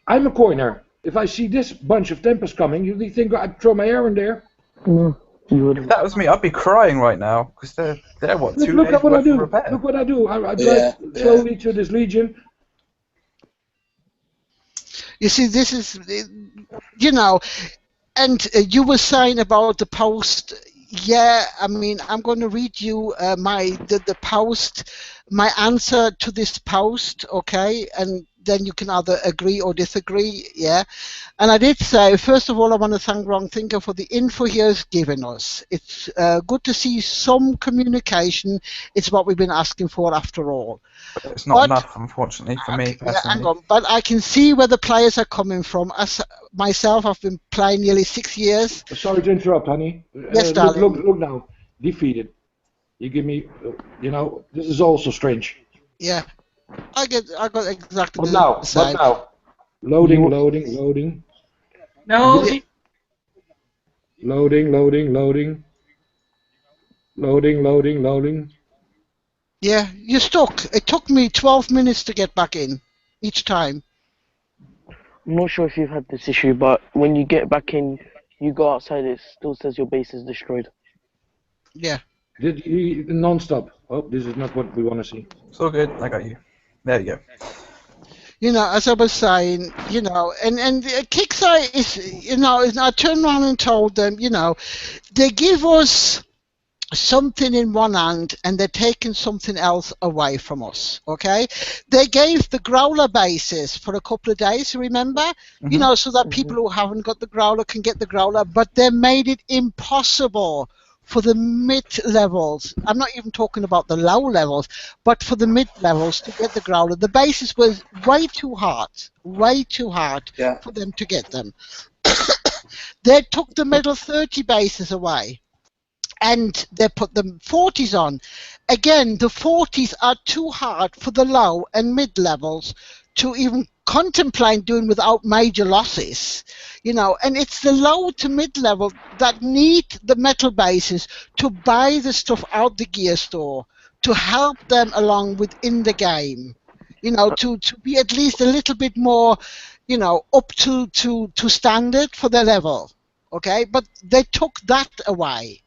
I'm a corner. If I see this bunch of Tempests coming, you think I'd throw my arrow in there? No, you If wouldn't. that was me, I'd be crying right now because they're what 2 Look days at what I worth do. of repair. Look what I do. I drive Yeah, slowly to this Legion. You see, this is, and you were saying about the post. Yeah, I mean, I'm going to read you the post, my answer to this post, okay? And then you can either agree or disagree, yeah? And I did say, first of all, I want to thank Wrong Thinker for the info he has given us. It's good to see some communication. It's what we've been asking for after all. But it's not enough, unfortunately, for me Yeah, hang personally. on. But I can see where the players are coming from. As myself, I've been playing nearly 6 years. Sorry to interrupt, honey. Yes, darling. Look now. Defeated. You give me, this is also strange. Yeah, I got exactly But the now, same. Loading. No. Loading. Yeah, you're stuck. It took me 12 minutes to get back in each time. I'm not sure if you've had this issue, but when you get back in, you go outside, it still says your base is destroyed. Yeah. Did you non-stop? Oh, this is not what we want to see. It's all good. I got you. There you go. You know, as I was saying, you know, and Kickside is, you know, I turned around and told them, you know, they give us something in one hand and they're taking something else away from us. Okay, they gave the growler bases for a couple of days, remember, you know, so that people who haven't got the growler can get the growler, but they made it impossible for the mid levels. I'm not even talking about the low levels, but for the mid levels to get the growler, the bases was way too hard Yeah. for them to get them. They took the middle 30 bases away and they put the 40s on. Again, the 40s are too hard for the low and mid levels to even contemplate doing without major losses, you know, and it's the low to mid level that need the metal bases to buy the stuff out the gear store to help them along within the game, you know, to be at least a little bit more, you know, up to standard for their level. Okay, but they took that away.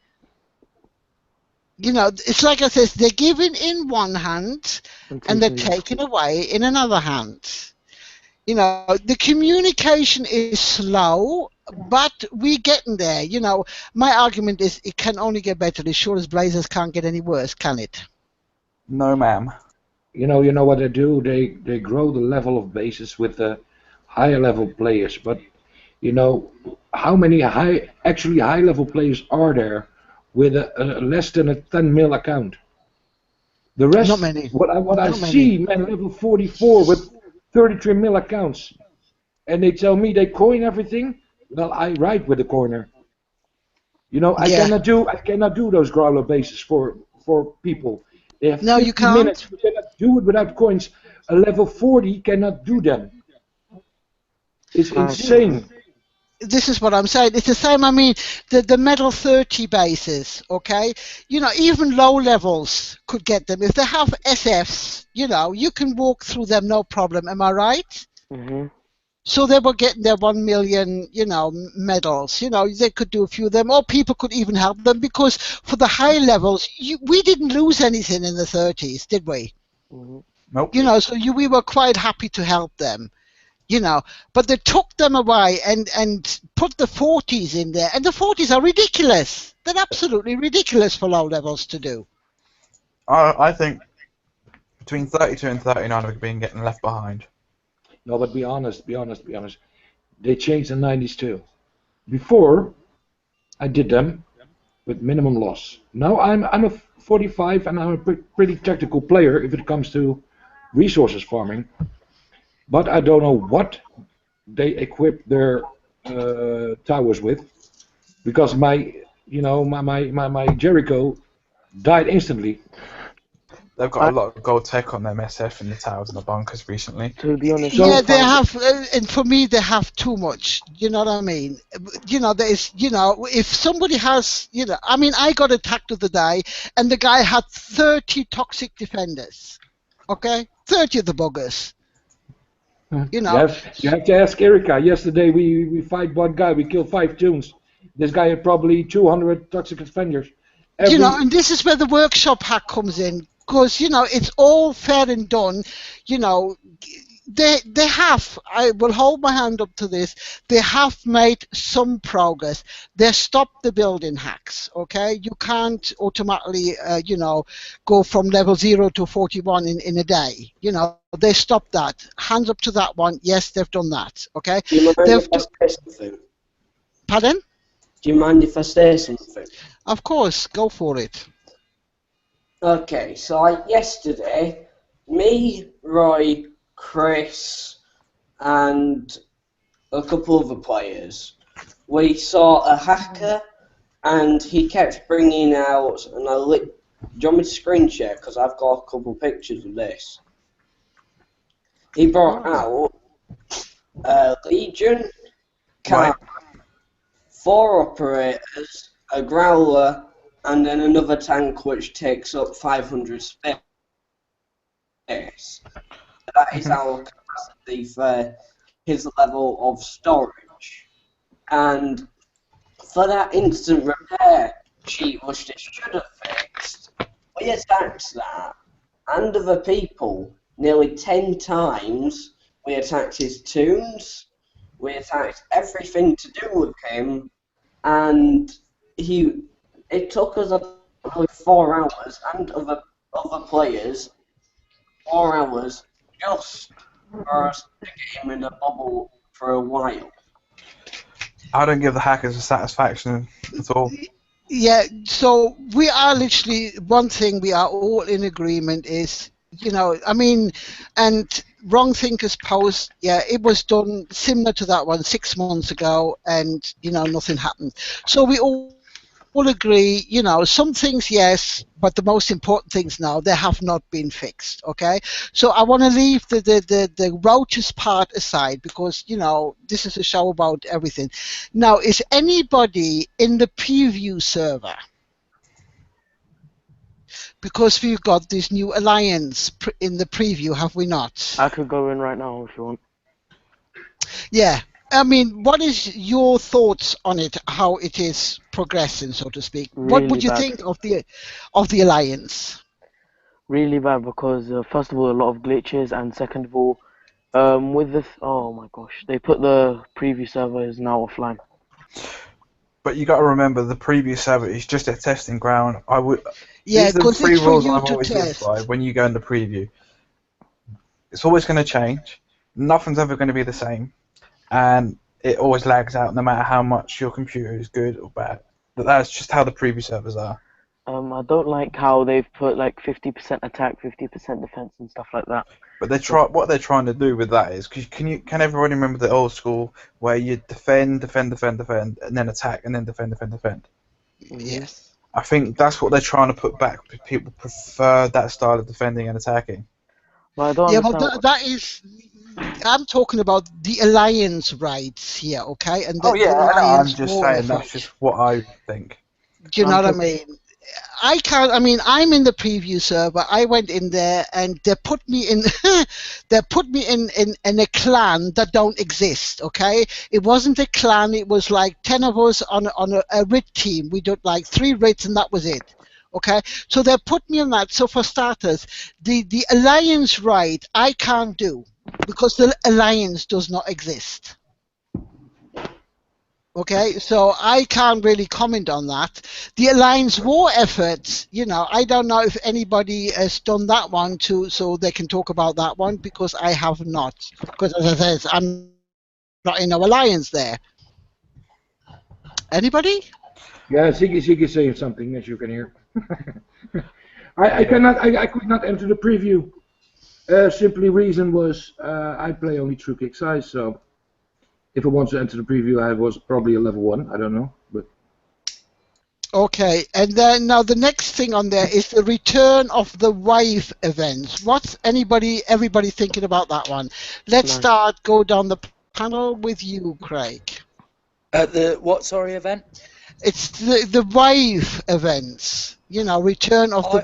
You know, it's like I said, they're giving in one hand and they're taking away in another hand. You know, the communication is slow, but we're getting there. You know, my argument is it can only get better. As sure as Blazers can't get any worse, can it? No, ma'am. You know what they do? They grow the level of bases with the higher level players. But you know, how many high level players are there with a less than a 10 mil account? The rest, Not many. what I Not many. see, man, level 44 with 33 mil accounts, and they tell me they coin everything. Well, I ride with the coiner. You know, I Yeah. cannot do those growler bases for people. They have No, 50 you can't. minutes. You cannot do it without coins. A level 40 cannot do them. It's insane. This is what I'm saying. It's the same. I mean, the metal 30 bases, okay? You know, even low levels could get them. If they have SFs, you know, you can walk through them no problem. Am I right? Mm-hmm. So they were getting their 1 million, you know, medals. You know, they could do a few of them, or people could even help them because for the high levels, we didn't lose anything in the 30s, did we? Mm-hmm. Nope. You know, so we were quite happy to help them. You know, but they took them away and put the 40s in there, and the 40s are ridiculous. They're absolutely ridiculous for low levels to do. I think between 32 and 39 are being getting left behind. No, but be honest. They changed the 90s too. Before, I did them with minimum loss. Now I'm a 45 and I'm a pretty tactical player if it comes to resources farming. But I don't know what they equip their towers with, because my Jericho died instantly. They've got a lot of gold tech on them SF in the towers and the bunkers recently. To be honest, Yeah, they have, and for me, they have too much. You know what I mean? You know, there's, you know, if somebody has, you know, I mean, I got attacked the other day, and the guy had 30 toxic defenders. Okay, 30 of the buggers. You know, You have to ask Erika. Yesterday we fight one guy. We killed 5 tunes. This guy had probably 200 toxic defenders. you know, and this is where the workshop hack comes in, because you know it's all fair and done. You know, they have. I will hold my hand up to this. They have made some progress. They stopped the building hacks. Okay, you can't automatically, you know, go from level 0 to 41 in a day. You know, they stopped that. Hands up to that one. Yes, they've done that. Okay. Do you mind They've if I say something? Pardon? Do you mind if I say something? Of course, go for it. Okay, so like yesterday, me, Roy, Chris, and a couple other players, we saw a hacker, and he kept bringing out, and do you want me to screen share? Because I've got a couple pictures of this. He brought out a Legion, car, 4 operators, a Growler, and then another tank which takes up 500 space. this. That is our capacity for his level of storage. And for that instant repair sheet which it should have fixed, we attacked that and other people nearly 10 times. We attacked his tunes, we attacked everything to do with him, and it took us probably 4 hours and other players 4 hours just for us to get him in a bubble for a while. I don't give the hackers a satisfaction at all. Yeah, so we are literally, one thing we are all in agreement is, I mean, and Wrong Thinkers Post, yeah, it was done similar to that one 6 months ago, and, nothing happened. So we all agree, some things, yes, but the most important things now, they have not been fixed, okay? So I want to leave the roaches part aside because, this is a show about everything. Now, is anybody in the preview server? Because we've got this new alliance in the preview, have we not? I could go in right now if you want. Yeah. I mean, what is your thoughts on it? How it is progressing, so to speak? Really what would you bad. think of the alliance? Really bad because first of all, a lot of glitches, and second of all, with this, oh my gosh, they put the preview server is now offline. But you got to remember, the preview server is just a testing ground. Yeah, these are the because three it's for rules you I've to always lived test. by when you go into preview. It's always going to change. Nothing's ever going to be the same, and it always lags out no matter how much your computer is good or bad. But that's just how the preview servers are. I don't like how they've put like 50% attack, 50% defense, and stuff like that. But what they're trying to do with that is, can everybody remember the old school where you defend, and then attack, and then defend. Yes. I think that's what they're trying to put back. People prefer that style of defending and attacking. Well, I don't Yeah, understand. but that is. I'm talking about the alliance rights here, okay? And the I know, I'm alliance just war saying that's effort. just what I think. Do you know what I mean? I'm in the preview server. I went in there and they put me in in a clan that don't exist, okay? It wasn't a clan, it was like 10 of us on a RIT team. We did like 3 RITs and that was it. Okay, so they put me on that. So for starters, the alliance right I can't do because the alliance does not exist. Okay, so I can't really comment on that. The alliance war efforts, I don't know if anybody has done that one too, so they can talk about that one because I have not. Because as I said, I'm not in no alliance there. Anybody? Yeah, Ziggy saying something, as you can hear. I could not enter the preview. Simply reason was I play only through KickSize, so if I want to enter the preview, I was probably a level 1. I don't know, but. Okay, and then now the next thing on there is the return of the Wave events. What's everybody thinking about that one? Let's go down the panel with you, Craig. The what? Sorry, event? It's the Wave events. Return of the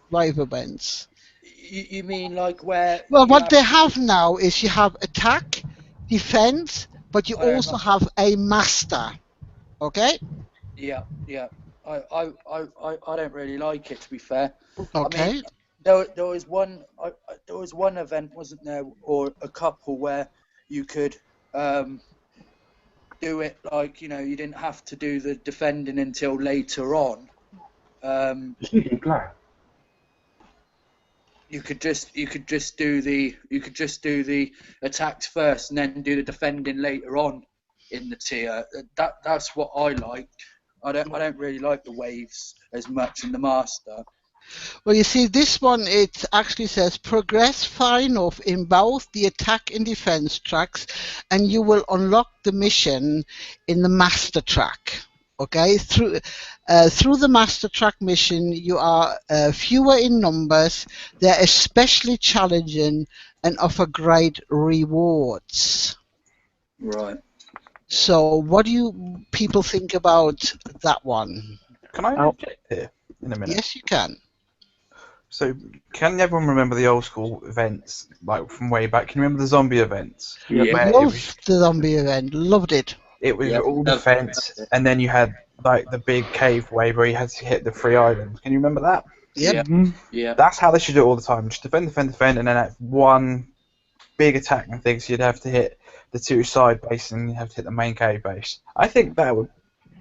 Wave events. You mean like where? Well, what they have now is you have attack, defense, but you also have a master. Okay. Yeah. I don't really like it, to be fair. Okay. I mean, there was one event, wasn't there, or a couple where you could do it like you didn't have to do the defending until later on. You could just do the attacks first and then do the defending later on in the tier. That's what I like. I don't really like the waves as much in the master. Well, you see, this one, it actually says progress far enough in both the attack and defense tracks, and you will unlock the mission in the master track. Okay, through the master track mission, you are fewer in numbers. They're especially challenging and offer great rewards. Right. So, what do you people think about that one? Can I interject here in a minute? Yes, you can. So, can everyone remember the old school events, like from way back? Can you remember the zombie events? Yeah. Where Loved the zombie event. Loved it. it was Yeah. all defense, and then you had like the big cave wave where you had to hit the 3 islands. Can you remember that? Yep. Yeah. Mhm. Yeah. That's how they should do it all the time. Just defend, defend, defend, and then at one big attack and things, you'd have to hit the 2 side bases and you have to hit the main cave base. I think that would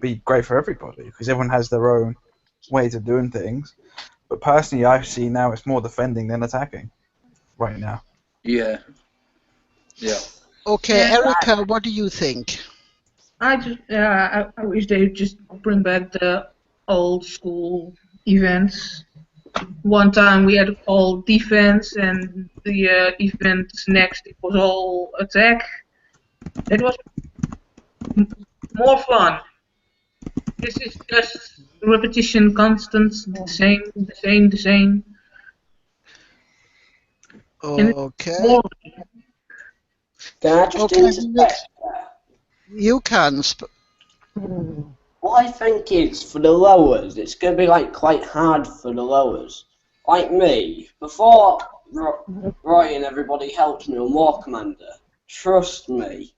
be great for everybody because everyone has their own ways of doing things. But personally, I see now it's more defending than attacking right now. Yeah. Yeah. Okay, Yeah. Erica, what do you think? I wish they would just bring back the old school events. One time we had all defense, and the event next it was all attack. It was more fun. This is just repetition, constant, the same, the same, the same. And it's Okay. more. Can I just Okay, interject? you can. What I think is for the lowers, it's going to be like quite hard for the lowers. Like me, before Roy and everybody helped me on War Commander, trust me,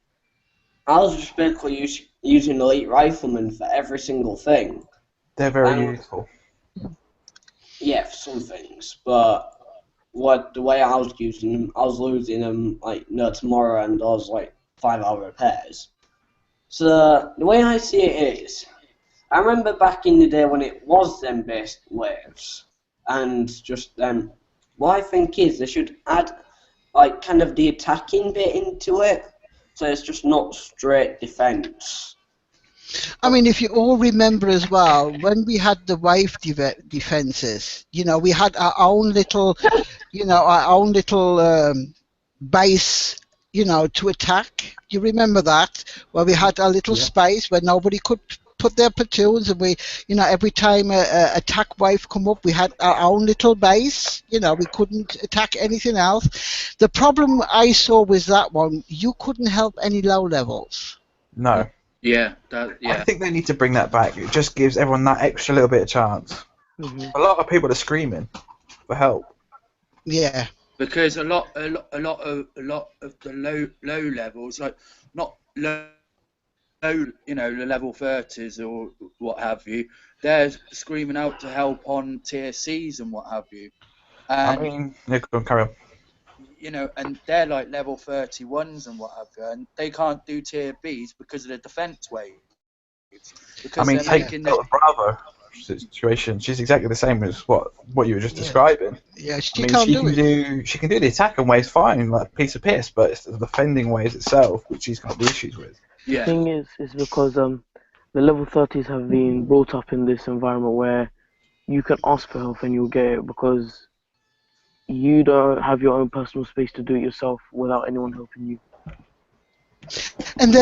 I was just basically using Elite Rifleman for every single thing. They're very Um, useful. Yeah, for some things, but the way I was using them, I was losing them like no tomorrow, and I was like 5-hour repairs. So the way I see it is, I remember back in the day when it was them based waves, and just what I think is they should add like kind of the attacking bit into it, so it's just not straight defense. I mean, if you all remember as well, when we had the wave defenses, we had our own little, base, to attack. Do you remember that? Where we had our little space where nobody could put their platoons, and we, every time a attack wave come up, we had our own little base. We couldn't attack anything else. The problem I saw with that one, you couldn't help any low levels. No. Yeah. I think they need to bring that back. It just gives everyone that extra little bit of chance. Mhm. A lot of people are screaming for help. Yeah. Because a lot of the low levels, like not low, the level 30s or what have you, they're screaming out to help on tier C's and what have you. I And mean, Nick, carry on. and they're like level 31s and what have you, and they can't do tier B's because of the defense waves. Because I mean, they're take making Delta Bravo situation. She's exactly the same as what you were just describing. Yeah, she I mean, can't she do can it. she can do the attacking ways fine, like a piece of piss, but it's the defending ways itself which she's got the issues with. yeah. Thing is because the level 30s have been brought up in this environment where you can ask for help and you'll get it because you don't have your own personal space to do it yourself without anyone helping you. And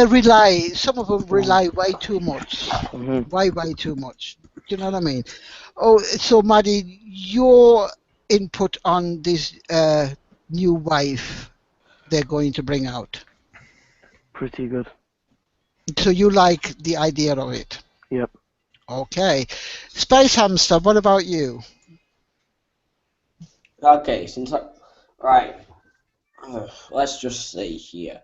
some of them rely way too much. Mhm. Way too much. Do you know what I mean? Oh, so Maddie, your input on this new wave they're going to bring out. Pretty good. So you like the idea of it? Yep. Okay. Space Hamster, what about you? Okay, right, let's just see here.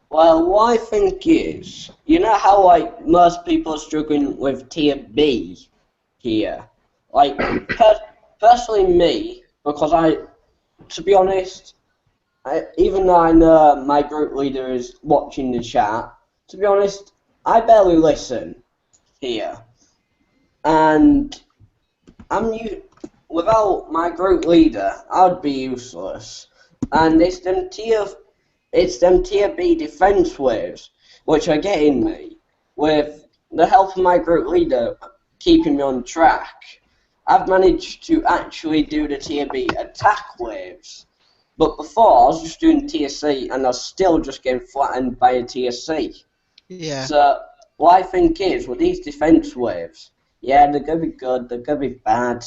Well, what I think is, how like most people are struggling with tier B here. Like personally, me, because to be honest, even though I know my group leader is watching the chat, to be honest, I barely listen here, and without my group leader, I'd be useless. And it's them tier B defense waves which are getting me. With the help of my group leader keeping me on track, I've managed to actually do the tier B attack waves. But before, I was just doing tier C, and I was still just getting flattened by a tier C. Yeah. So what I think is, with these defense waves, yeah, they're going to be good, they're going to be bad.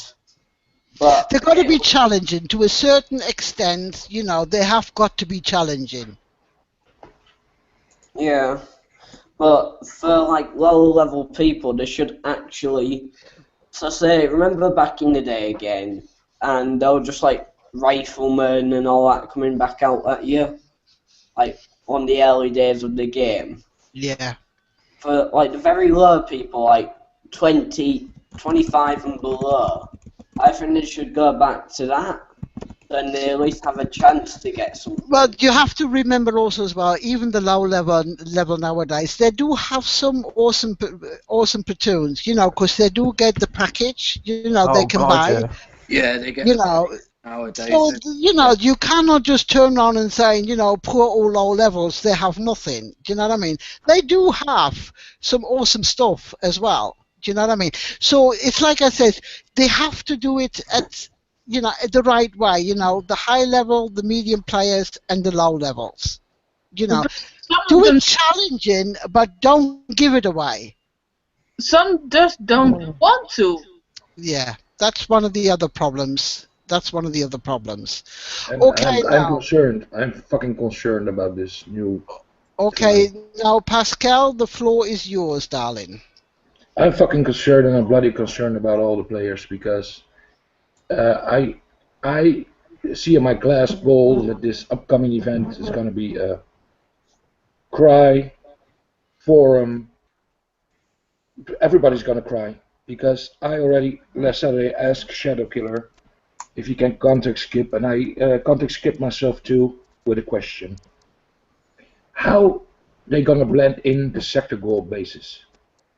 But They've got to be challenging to a certain extent. They have got to be challenging. Yeah, but for like lower level people, they should actually So say, remember back in the day again, and they were just like riflemen and all that coming back out at you, like on the early days of the game. Yeah. For like the very low people, like 20, 25 and below, I think they should go back to that. Then they at least have a chance to get something. Well, you have to remember also as well, even the low level nowadays, they do have some awesome platoons, you know, because they do get the package, you know, they can buy. yeah. Yeah, they get You know, nowadays. so, you know, you cannot just turn around and say, you know, poor all low levels, they have nothing. Do you know what I mean? They do have some awesome stuff as well. Do you know what I mean? So it's like I said, they have to do it at, you know, the right way. You know, the high level, the medium players, and the low levels. You know, Some do of them, it challenging, but don't give it away. some just don't want to. Yeah, that's one of the other problems. That's one of the other problems. And Okay, I'm now. concerned. I'm fucking concerned about this new. Okay, now Pascal, the floor is yours, darling. I'm fucking concerned, and I'm bloody concerned about all the players because I see in my glass bowl that this upcoming event is going to be a cry, forum. Everybody's going to cry because I already last Saturday asked Shadow Killer if he can context skip, and I context skip myself too with a question. How they going to blend in the sector goal bases?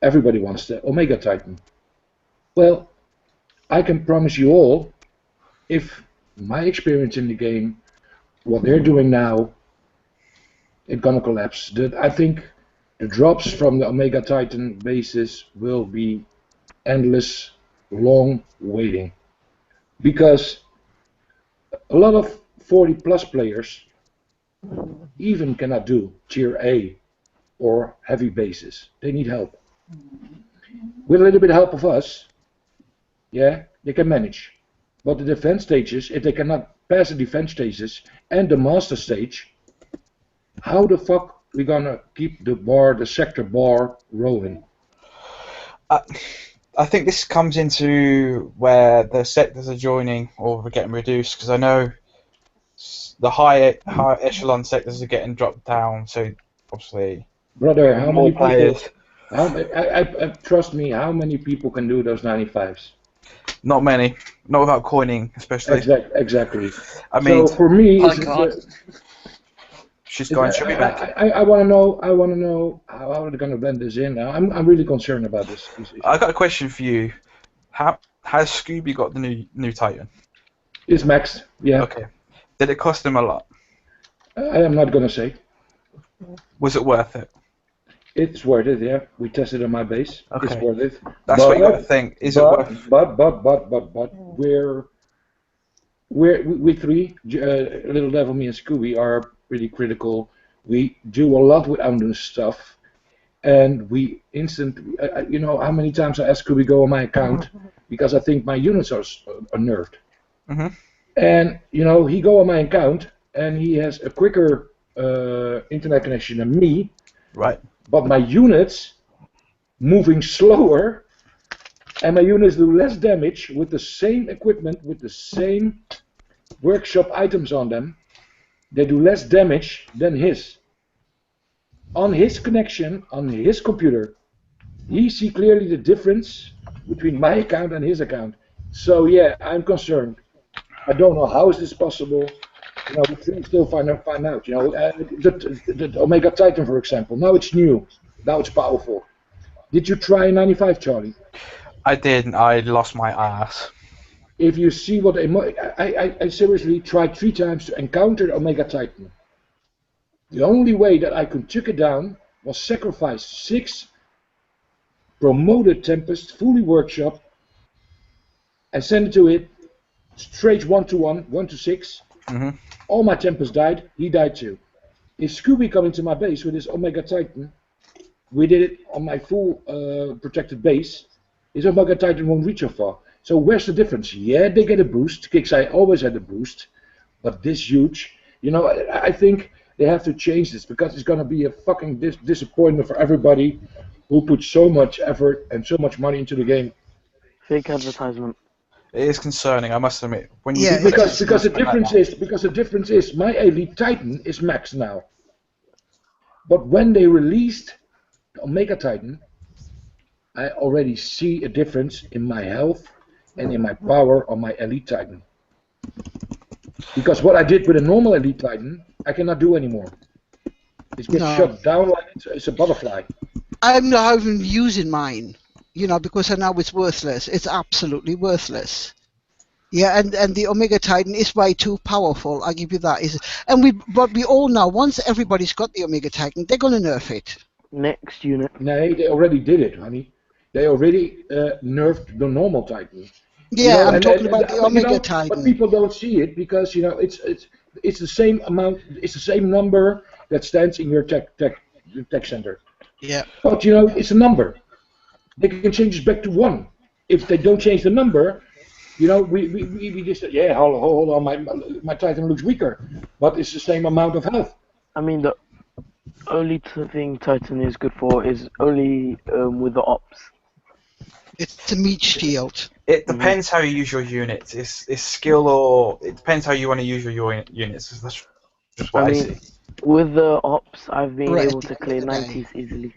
Everybody wants the Omega Titan. Well, I can promise you all, if my experience in the game, what they're doing now, it's gonna collapse. I think the drops from the Omega Titan bases will be endless, long waiting. Because a lot of 40 plus players even cannot do tier A or heavy bases. They need help. With a little bit of help of us, yeah, they can manage. But the defense stages, if they cannot pass the defense stages and the master stage, how the fuck we gonna keep the sector bar rolling? I think this comes into where the sectors are joining or getting reduced, because I know the high echelon sectors are getting dropped down, so obviously Brother, how more many players. people? Trust me, how many people can do those 95s? Not many, not without coining, especially. Exactly. I mean, so for me, I can't. she's going. She'll be back. I want to know how they're gonna blend this in. I'm really concerned about this. I got a question for you. How has Scooby got the new Titan? It's maxed, yeah. Okay. Did it cost him a lot? I am not gonna say. Was it worth it? It's worth it, yeah. We tested on my base. Okay. It's worth it. That's what you got to think. Is it worth? But we three, Little Devil, me, and Scooby are pretty critical. We do a lot with Amdun's stuff, and we instantly, you know, how many times I asked Scooby go on my account because I think my units are nerfed. Mm-hmm. And you know, he go on my account, and he has a quicker internet connection than me. Right. But my units moving slower, and my units do less damage with the same equipment, with the same workshop items on them. They do less damage than his. On his connection, on his computer, he see clearly the difference between my account and his account. So yeah, I'm concerned. I don't know how is this possible. You know, we can still find out. You know, the Omega Titan, for example. Now it's new. Now it's powerful. Did you try 95, Charlie? I did. I lost my ass. If you see what I seriously tried 3 times to encounter Omega Titan. The only way that I could took it down was sacrifice 6 promoted Tempest, fully workshop, and send it to it straight 1-to-1, 1-to-6. Mm-hmm. All my Tempest died, he died too. If Scooby come into my base with his Omega Titan, we did it on my full protected base, his Omega Titan won't reach so far. So where's the difference? Yeah, they get a boost. Kixeye always had a boost, but this huge, you know, I think they have to change this because it's going to be a fucking disappointment for everybody who put so much effort and so much money into the game. Fake advertisement. It is concerning, I must admit. When you Yeah, do put Because it because the like difference that. is my Elite Titan is max now. But when they released Omega Titan, I already see a difference in my health and in my power on my Elite Titan. Because what I did with a normal Elite Titan, I cannot do anymore. It gets No. shut down like it's a butterfly. I'm not even using mine, because I know it's worthless. It's absolutely worthless. Yeah, and the Omega Titan is way too powerful. I give you that. But we all know once everybody's got the Omega Titan, they're gonna nerf it. Next unit. No, they already did it, honey. They already nerfed the normal Titan. Yeah, I'm talking about but, the Omega but Titan. people don't see it because it's the same amount, it's the same number that stands in your tech center. Yeah. But it's a number. They can change it back to 1. If they don't change the number, we just say, hold on, my Titan looks weaker, but it's the same amount of health. I mean, the only thing Titan is good for is only with the ops. It's a meat shield. It depends how you use your units. It's skill, or it depends how you want to use your units. That's just what I see. With the ops, I've been Right, able to clear 90s easily.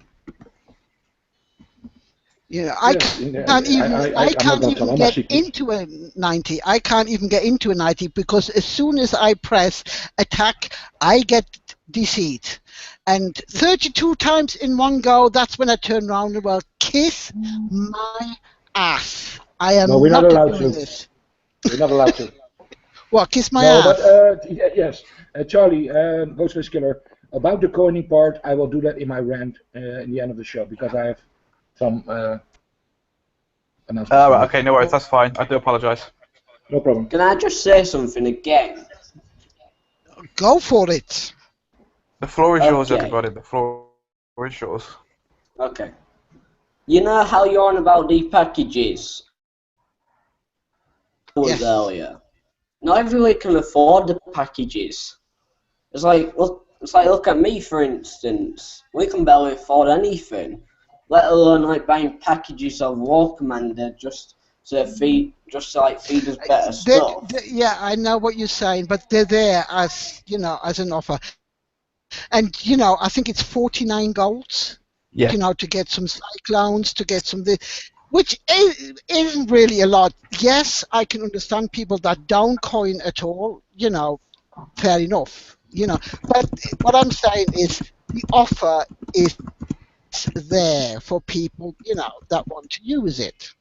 Yeah, I can't even get into a 90. I can't even get into a 90 because as soon as I press attack, I get DC'd. And 32 times in one go, that's when I turn around and well, kiss my ass. I am No, we're not allowed doing to. this. We're not allowed to. What, kiss my No, ass? but yes, Charlie, Ghostface Killer, about the coining part, I will do that in my rant in the end of the show because I have some announcements. Right, okay, no worries, that's fine. I do apologise. No problem. Can I just say something again? Go for it. The floor is yours, Okay. everybody. The floor is yours. Okay. You know how you're on about the packages? Yes. Earlier. Not everybody can afford the packages. It's like look at me for instance. We can barely afford anything, let alone like buying packages of War Commander just to feed us better stuff. Yeah, I know what you're saying, but they're there as as an offer. And I think it's 49 golds. Yeah. To get some cyclones, to get some which isn't really a lot. Yes, I can understand people that don't coin at all. Fair enough. But what I'm saying is the offer is there for people that want to use it.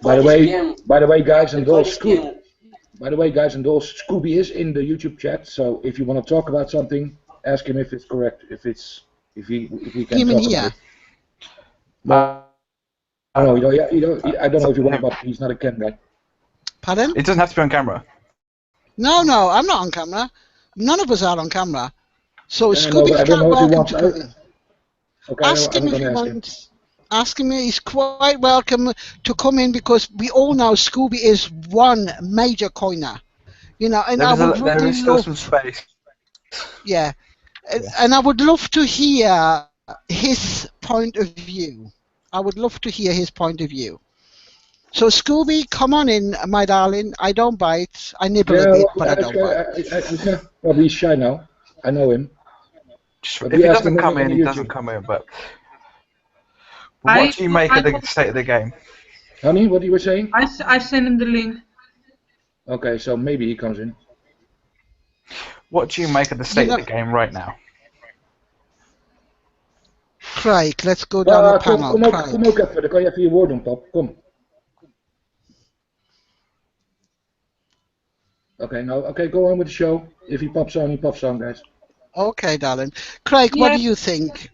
By the way, guys and dolls, Scooby is in the YouTube chat. So if you want to talk about something, ask him if it's correct. If he can You mean talk here? about it. No, I don't know if you want, but he's not a Ken guy. Pardon? It doesn't have to be on camera. No, I'm not on camera. None of us are on camera. So Yeah, no, but I Scooby's don't know quite if he welcome wants. to come in. Okay, Ask him I'm if he gonna ask him. wants. Ask him. He's quite welcome to come in because we all know Scooby is one major coiner. And There is still some space. Yeah, and I would love to hear his point of view. I would love to hear his point of view. So Scooby, come on in, my darling. I don't bite. I nibble a bit, but I don't bite. Well, he's shy now. I know him. If he doesn't come in, he doesn't come in. But what do you make of the state of the game? Honey, what you were saying? I sent him the link. Okay, so maybe he comes in. What do you make of the state of the game right now? Craig, let's go down the panel. Kom ook even, dan kan je even je woord doen, pap. Kom. Okay, go on with the show. If he pops on, guys. Okay, darling. Craig, what do you think?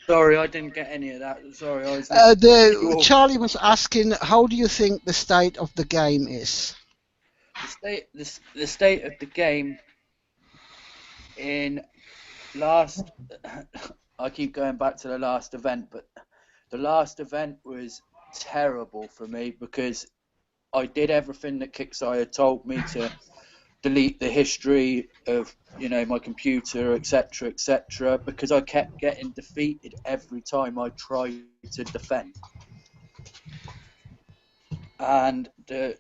Sorry, I didn't get any of that. Sorry, I was. Charlie was asking, how do you think the state of the game is? The state of the game in last. I keep going back to the last event, but the last event was terrible for me because I did everything that Kickstarter told me delete the history of my computer, etc., because I kept getting defeated every time I tried to defend. And the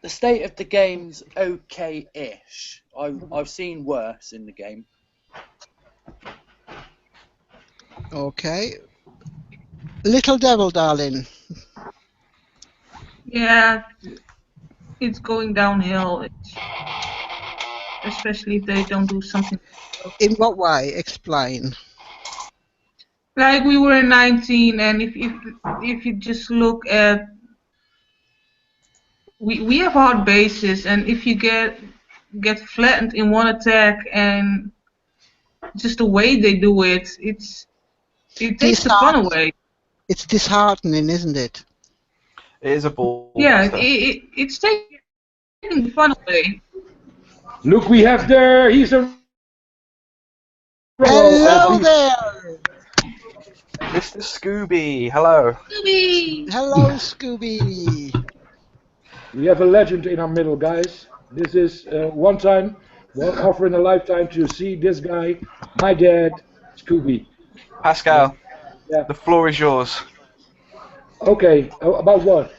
state of the game's okay-ish. I've seen worse in the game. Okay. Little Devil, darling. Yeah, it's going downhill, especially if they don't do something. In what way? Explain. Like we were in 19, and if you just look at, we have hard bases, and if you get flattened in one attack, and just the way they do it, it takes the fun away. It's disheartening, isn't it? It is a ball. Yeah, it's taking the fun away. Look, we have there. He's a. Hello there. Mr. Scooby, hello. Scooby. Hello, Scooby. We have a legend in our middle, guys. This is one offer in a lifetime to see this guy, my dad, Scooby. Pascal, Yeah. the floor is yours. Okay, about what?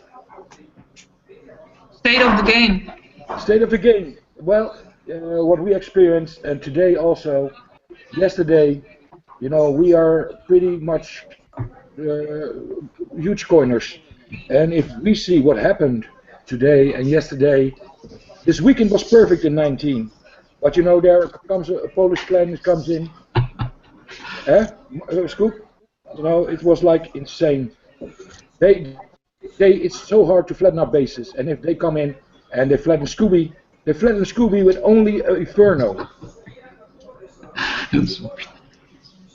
State of the game. State of the game. Well, what we experienced, and today also, yesterday, we are pretty much huge coiners. And if we see what happened today and yesterday, this weekend was perfect in 19. But there comes a Polish clan that comes in. Scoop? It was like insane. It's so hard to flatten our bases, and if they come in and they flatten Scooby with only Inferno.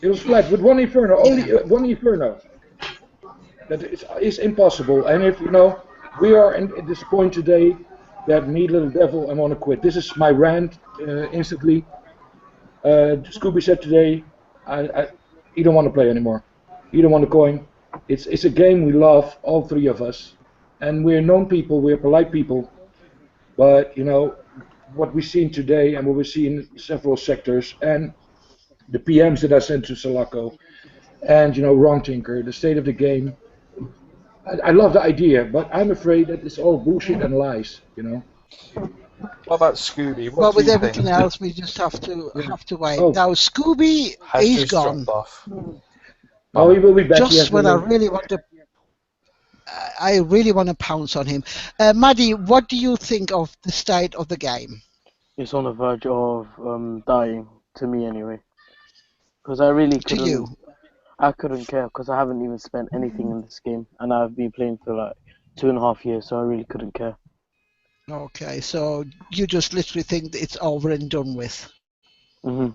It was flat with one Inferno, only one Inferno. That is impossible, and if we are at this point today that me, Little Devil, I want to quit. This is my rant instantly. Scooby said today, he don't want to play anymore. He don't want to coin. It's a game we love, all three of us, and we're known people, we're polite people, but what we've seen today and what we see in several sectors, and the PMs that I sent to Sulaco, and Wrong Tinker, the state of the game. I love the idea, but I'm afraid that it's all bullshit and lies. What about Scooby? Well, with everything else, we just have to wait. Oh. Now, Scooby, he's gone. Off. Oh, he will be back. Just when I really want to pounce on him. Maddie, what do you think of the state of the game? It's on the verge of dying, to me anyway. Because I really couldn't. To you? I couldn't care because I haven't even spent anything in this game, and I've been playing for like 2.5 years, so I really couldn't care. Okay, so you just literally think that it's over and done with. But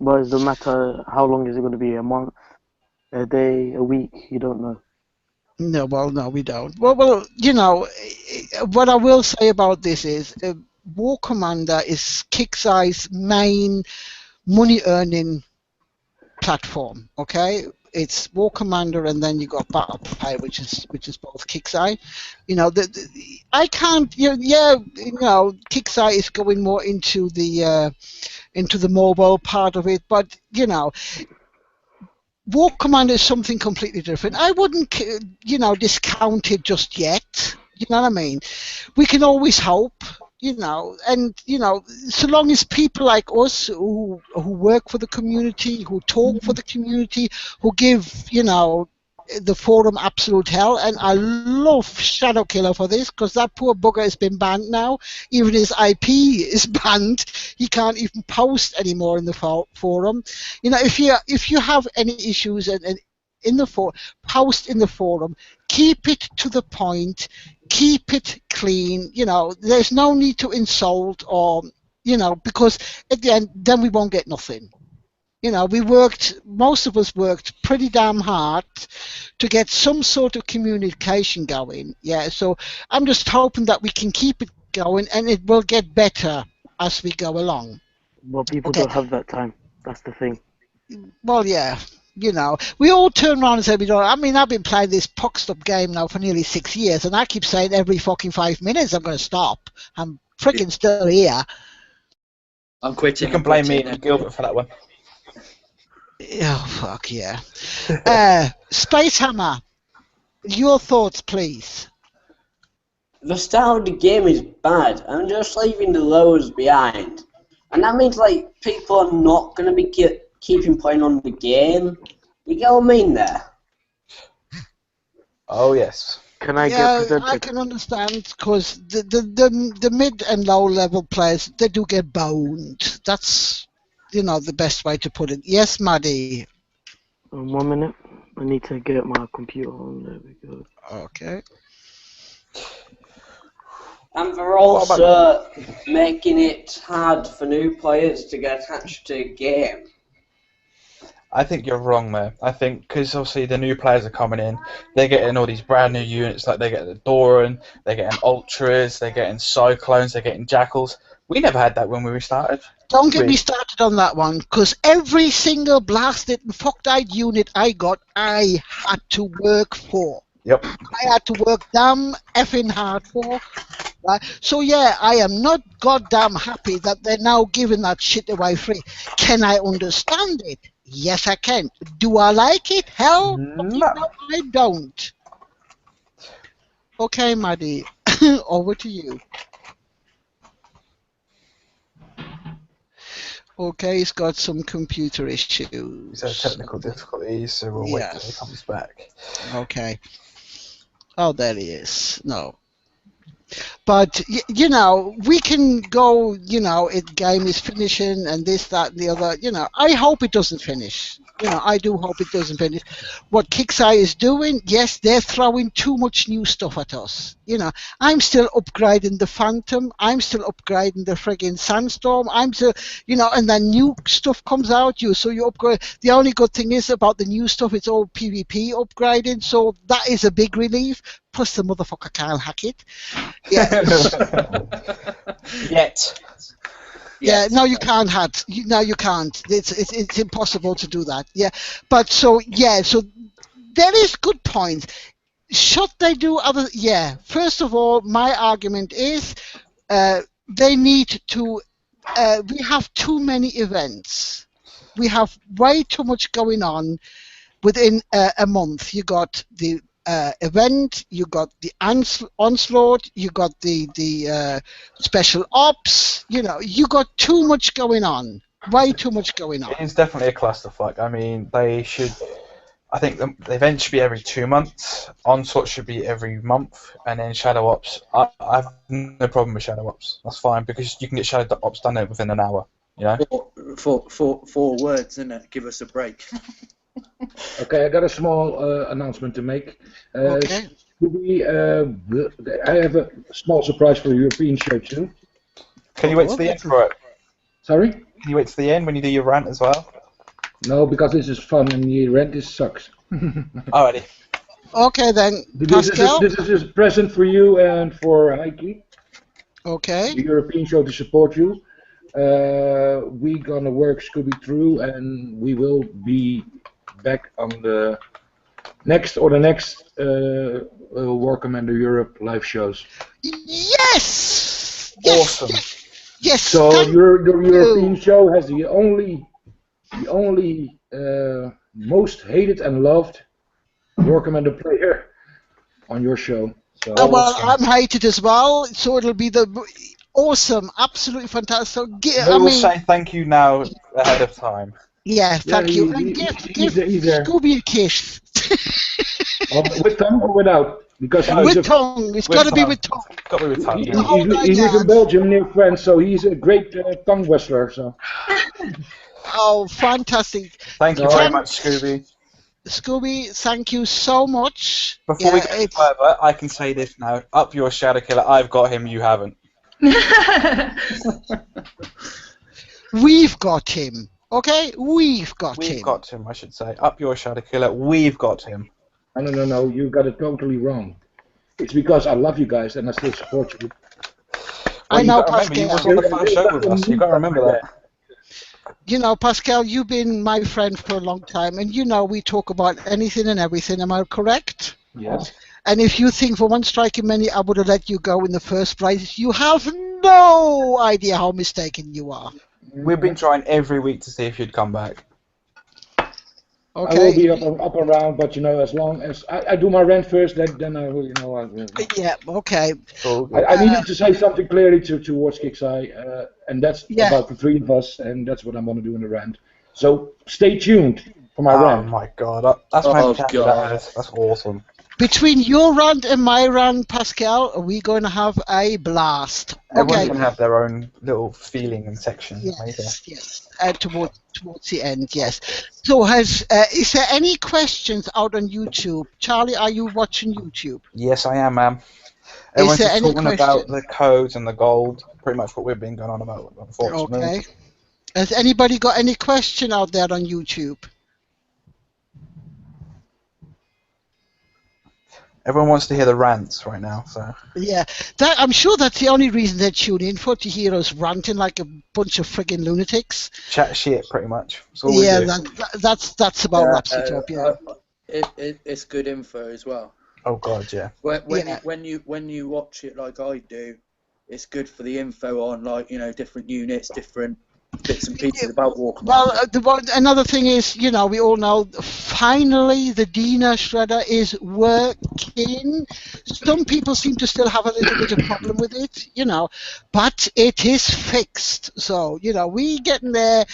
it doesn't matter how long is it going to be, a month, a day, a week, you don't know. No, we don't. Well, what I will say about this is War Commander is KIXEYE's main money-earning platform, okay? It's War Commander, and then you got Battle Pay, which is both KIXEYE. I can't. KIXEYE is going more into the mobile part of it, but War Commander is something completely different. I wouldn't, discount it just yet. You know what I mean? We can always hope. So long as people like us who work for the community, who talk for the community, who give, the forum absolute hell, and I love Shadowkiller for this, because that poor bugger has been banned now. Even his IP is banned. He can't even post anymore in the forum. If you have any issues and in the post in the forum, keep it to the point. Keep it clean. There's no need to insult or, because at the end, then we won't get nothing. Most of us worked pretty damn hard to get some sort of communication going. Yeah, so I'm just hoping that we can keep it going, and it will get better as we go along. Well, people don't have that time. That's the thing. Well, yeah. We all turn around and say we don't. I mean, I've been playing this PogStop game now for nearly 6 years, and I keep saying every fucking 5 minutes I'm going to stop. I'm friggin' still here. I'm quitting. You can I'm blame me quitting and then. Gilbert for that one. Oh, fuck yeah. Space Hammer, your thoughts, please. The style of the game is bad. I'm just leaving the lowers behind. And that means, like, people are not going to be keeping playing on the game. You get what I mean there? Oh, yes. Can I get Yeah, I presented? can understand, because the mid and low level players, they do get boned. That's, the best way to put it. Yes, Maddie. 1 minute. I need to get my computer on. There we go. Okay. And they're also making it hard for new players to get attached to a game. I think you're wrong there. I think because obviously the new players are coming in, they're getting all these brand new units, like they're getting the Doran, they're getting Ultras, they're getting Cyclones, they're getting Jackals. We never had that when we started. Don't get Really? me started on that one, because every single blasted and fucked-eyed unit I got, I had to work for. Yep. I had to work damn effing hard for. Right? So yeah, I am not goddamn happy that they're now giving that shit away free. Can I understand it? Yes, I can. Do I like it? Hell, fucking No. no, I don't. Okay, Maddie, over to you. Okay, he's got some computer issues. He's had technical difficulties, so we'll wait till he Yes. comes back. Okay. Oh, there he is. No. But, we can go, it game is finishing and this, that, and the other. I hope it doesn't finish. I do hope it doesn't finish. What Kixeye is doing, yes, they're throwing too much new stuff at us. I'm still upgrading the Phantom. I'm still upgrading the friggin' Sandstorm. I'm still, and then new stuff comes out, so you upgrade. The only good thing is about the new stuff, it's all PvP upgraded, so that is a big relief. Plus the motherfucker can't hack it. Yeah. Yet. Yeah, no, you can't hack. No, you can't. It's impossible to do that. Yeah, but so there is good points. Should they do other? Yeah. First of all, my argument is they need to. We have too many events. We have way too much going on within a month. You got the event, you got the onslaught, you got the special ops. You got too much going on. Way too much going on. It's definitely a clusterfuck. I mean, they should. I think the event should be every 2 months. Onslaught should be every month, and then Shadow Ops. I have no problem with Shadow Ops. That's fine because you can get Shadow Ops done within an hour. Four words, isn't it? Give us a break. Okay, I got a small announcement to make. Okay. I have a small surprise for the European show too. Can you wait to the end for it? Sorry? Can you wait to the end when you do your rant as well? No, because this is fun and the rent is sucks. Alrighty. Okay then, This Pascal. is a present for you and for Heike, Okay. the European show, to support you. We gonna work Scooby through, and we will be back on the next War Commander Europe live shows. Yes. Awesome. Yes. So thank the European you. show has the only most hated and loved War Commander player on your show. So Well, I'm hated as well, so it'll be the awesome, absolutely fantastic. So, We will say thank you now ahead of time. yeah, thank you. And give he's there. Scooby a kiss. With tongue or without? Because he's With a, tongue. It's got to be with tongue. Got me with time. he, Yeah. he lives in Belgium near France, so he's a great tongue wrestler. So Oh, fantastic. Thank you very much, Scooby. Scooby, thank you so much. Before we go further, I can say this now. Up your Shadow Killer. I've got him. You haven't. We've got him. Okay? We've got him. We've got him, I should say. Up your Shadow Killer. We've got him. no, you got it totally wrong. It's because I love you guys and I still support you. I know, Remember, you was Pascal. on the first show with us. You got to remember that. Pascal, you've been my friend for a long time, and we talk about anything and everything. Am I correct? Yes. And if you think for one strike in many, I would have let you go in the first place, you have no idea how mistaken you are. We've been trying every week to see if you'd come back. I will Okay. be up around, but you know, as long as I do my rant first, then I will, you know. Yeah. Okay. All good. I needed to say something clearly towards Kixeye, and that's Yeah. about the three of us, and that's what I'm going to do in the rant. So stay tuned for my Oh rant. my god, that's Oh, fantastic. God. That's awesome. Between your rant and my rant, Pascal, are we going to have a blast? Everyone's Okay. going to have their own little feeling and section later. Yes. Towards the end, yes. So, is there any questions out on YouTube? Charlie, are you watching YouTube? Yes, I am, ma'am. Everyone's there just any talking about question? the codes and the gold. Pretty much what we've been going on about, unfortunately. Okay. Has anybody got any question out there on YouTube? Everyone wants to hear the rants right now, so. Yeah, I'm sure that's the only reason they tune in for, to hear us ranting like a bunch of friggin' lunatics. Chat shit, pretty much. That's all Yeah, we do. that's about Rhapsotopia. It's good info as well. Oh god, yeah. When you watch it like I do, it's good for the info on, like, you know, different units, different bits and pieces about War Commander. Well, another thing is, you know, we all know finally the Dina Shredder is working. Some people seem to still have a little bit of problem with it, you know, but it is fixed. So, you know, we getting there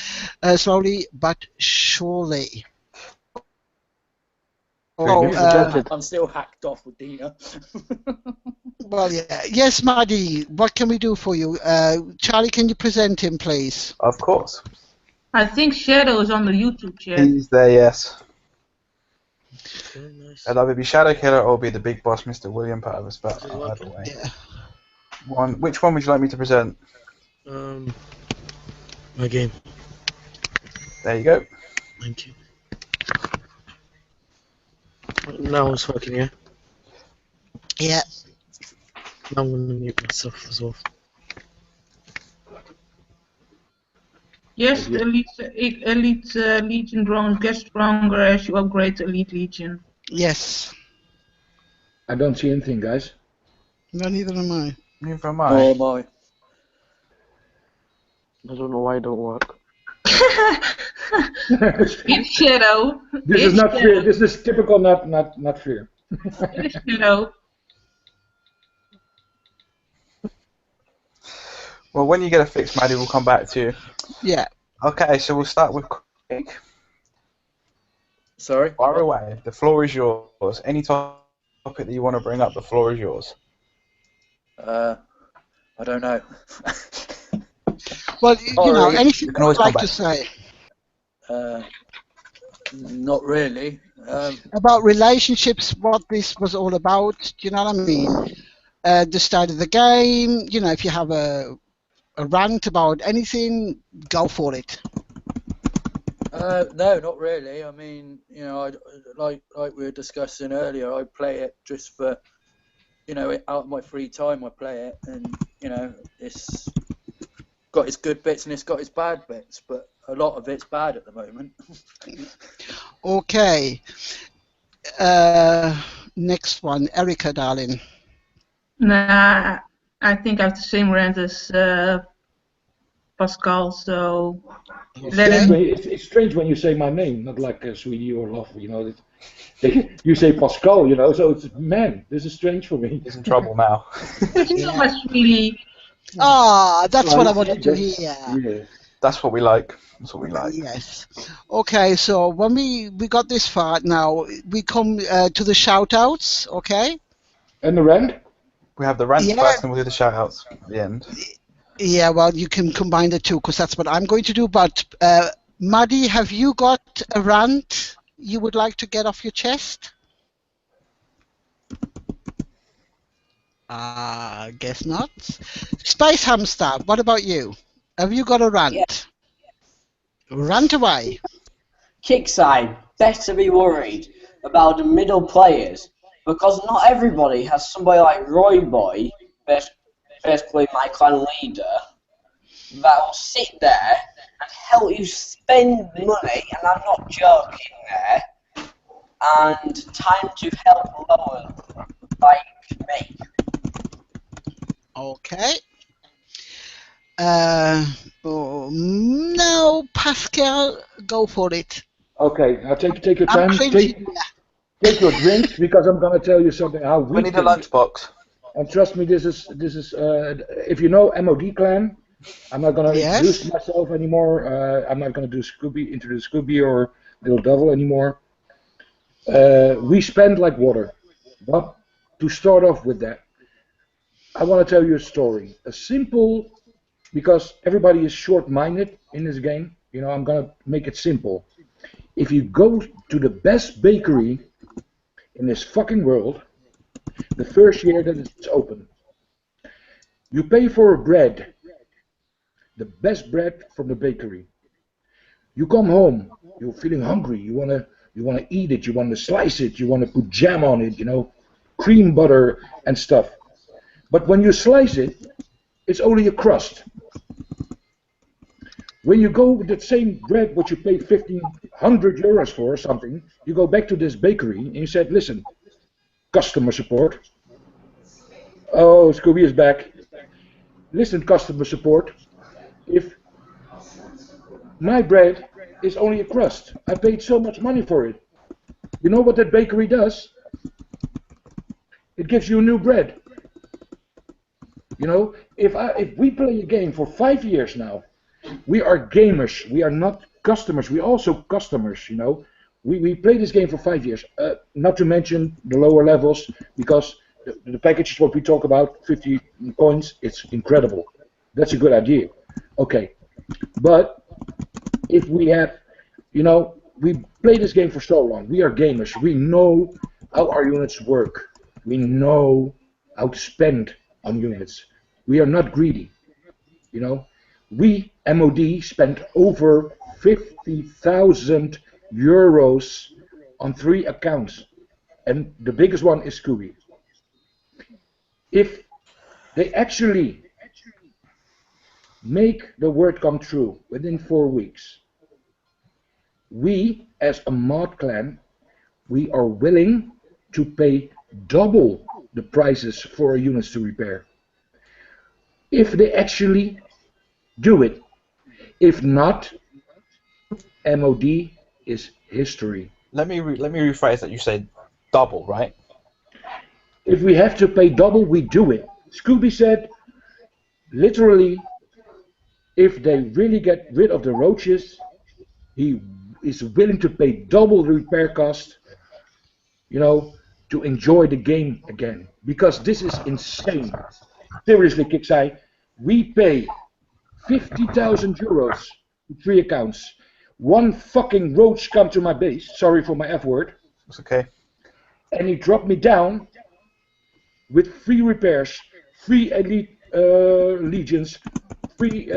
slowly but surely. I'm still hacked off with Dina. Well, yeah. Yes, Maddie, what can we do for you? Charlie, can you present him, please? Of course. I think Shadow is on the YouTube chat. He's there, yes. Very nice. It'll either be Shadow Killer or be the big boss, Mr. William Purvis, but either way. Yeah. Which one would you like me to present? My game. There you go. Thank you. Now it's working, yeah? Yeah. Now I'm gonna mute myself as well. Yes, Elite Legion drones get stronger as you upgrade to Elite Legion. Yes. I don't see anything, guys. No, neither am I. Neither am I. Oh my. I don't know why it don't work. It's Shadow. This is not fear. This is typical, not fear. It's Shadow. Well, when you get a fix, Maddie, we'll come back to you. Yeah. Okay, so we'll start with Craig. Sorry? Fire away. The floor is yours. Any topic that you want to bring up, the floor is yours. I don't know. Well, you know, Sorry. anything You can always you'd like come to say Not really. about relationships, what this was all about, do you know what I mean? The start of the game, you know, if you have a rant about anything, go for it. No, not really. I mean, you know, like we were discussing earlier, I play it just for, you know, out of my free time I play it, and, you know, it's got its good bits and it's got its bad bits, but a lot of it's bad at the moment. Okay. Next one, Erica, darling. Nah, I think I have the same rant as Pascal, so It's strange when you say my name, not like Sweetie or Love, you know. You say Pascal, you know, so it's, man, this is strange for me. He's in trouble now. it's not much really. Ah, that's what I wanted to hear. Yeah. That's what we like. That's what we like. Yes. Okay, so when we got this far now, we come to the shout-outs, okay? And the rent? We have the rant Yeah. first and we'll do the shout-outs at the end. Yeah, well, you can combine the two because that's what I'm going to do. But, Maddie, have you got a rant you would like to get off your chest? Guess not. Space Hamster, what about you? Have you got a rant? Yeah. Rant away. Kickside, better be worried about the middle players because not everybody has somebody like Roy Boy, basically my clan leader, that will sit there and help you spend money, and I'm not joking there, and time to help lower like me. Okay. No, Pascal, go for it. Okay, now take your I'm time. cringing. Take your drinks because I'm gonna tell you something. How We we need a think. lunchbox. And trust me, this is if you know MOD Clan, I'm not gonna introduce Yes. myself anymore. I'm not gonna introduce Scooby or Little Devil anymore. We spend like water. But to start off with that, I want to tell you a story. A simple, because everybody is short-minded in this game. You know, I'm gonna make it simple. If you go to the best bakery in this fucking world, the first year that it's open, you pay for a bread, the best bread from the bakery. You come home, you're feeling hungry, you wanna eat it, you wanna slice it, you wanna put jam on it, you know, cream butter and stuff. But when you slice it, it's only a crust. When you go with that same bread, what you paid 1,500 euros for or something, you go back to this bakery and you said, listen, customer support. Oh, Scooby is back. Listen, customer support. If my bread is only a crust, I paid so much money for it. You know what that bakery does? It gives you new bread. You know, if we play a game for 5 years now, we are gamers. We are not customers. We also customers. You know, we play this game for 5 years. Not to mention the lower levels, because the package is what we talk about. 50 coins. It's incredible. That's a good idea. Okay, but if we have, you know, we play this game for so long. We are gamers. We know how our units work. We know how to spend on units. We are not greedy. You know, we MOD spent over 50,000 euros on 3 accounts, and the biggest one is Scooby. If they actually make the word come true within 4 weeks, we as a mod clan, we are willing to pay double the prices for our units to repair. If they actually do it. If not, MOD is history. Let me rephrase that. You said double, right? If we have to pay double, we do it. Scooby said, literally, if they really get rid of the roaches, he is willing to pay double the repair cost, you know, to enjoy the game again. Because this is insane. Seriously, Kixai, we pay 50,000 euros to 3 accounts. One fucking roach come to my base, sorry for my F word. It's okay. And he dropped me down with 3 repairs, 3 elite legions, 3.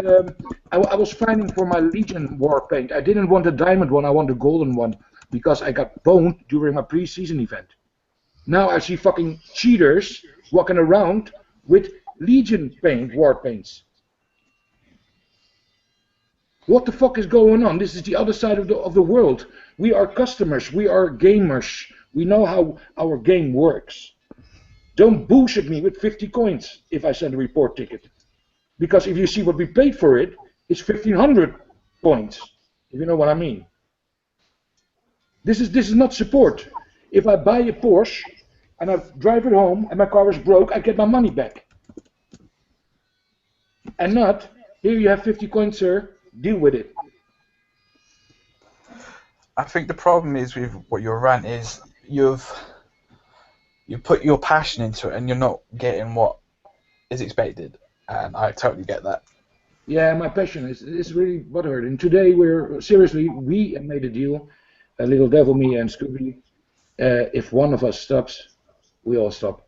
I was fighting for my legion war paint. I didn't want the diamond one, I want the golden one, because I got boned during my pre-season event. Now I see fucking cheaters walking around with legion paint, war paints. What the fuck is going on? This is the other side of the world. We are customers. We are gamers. We know how our game works. Don't bullshit me with 50 coins if I send a report ticket. Because if you see what we paid for it, it's 1,500 points. If you know what I mean. This is not support. If I buy a Porsche and I drive it home and my car is broke, I get my money back. And not, here you have 50 coins, sir. Deal with it. I think the problem is with what your rant is, you put your passion into it and you're not getting what is expected, and I totally get that. Yeah, my passion is really butthurt. And today we made a deal, a Little Devil, me and Scooby. If one of us stops, we all stop.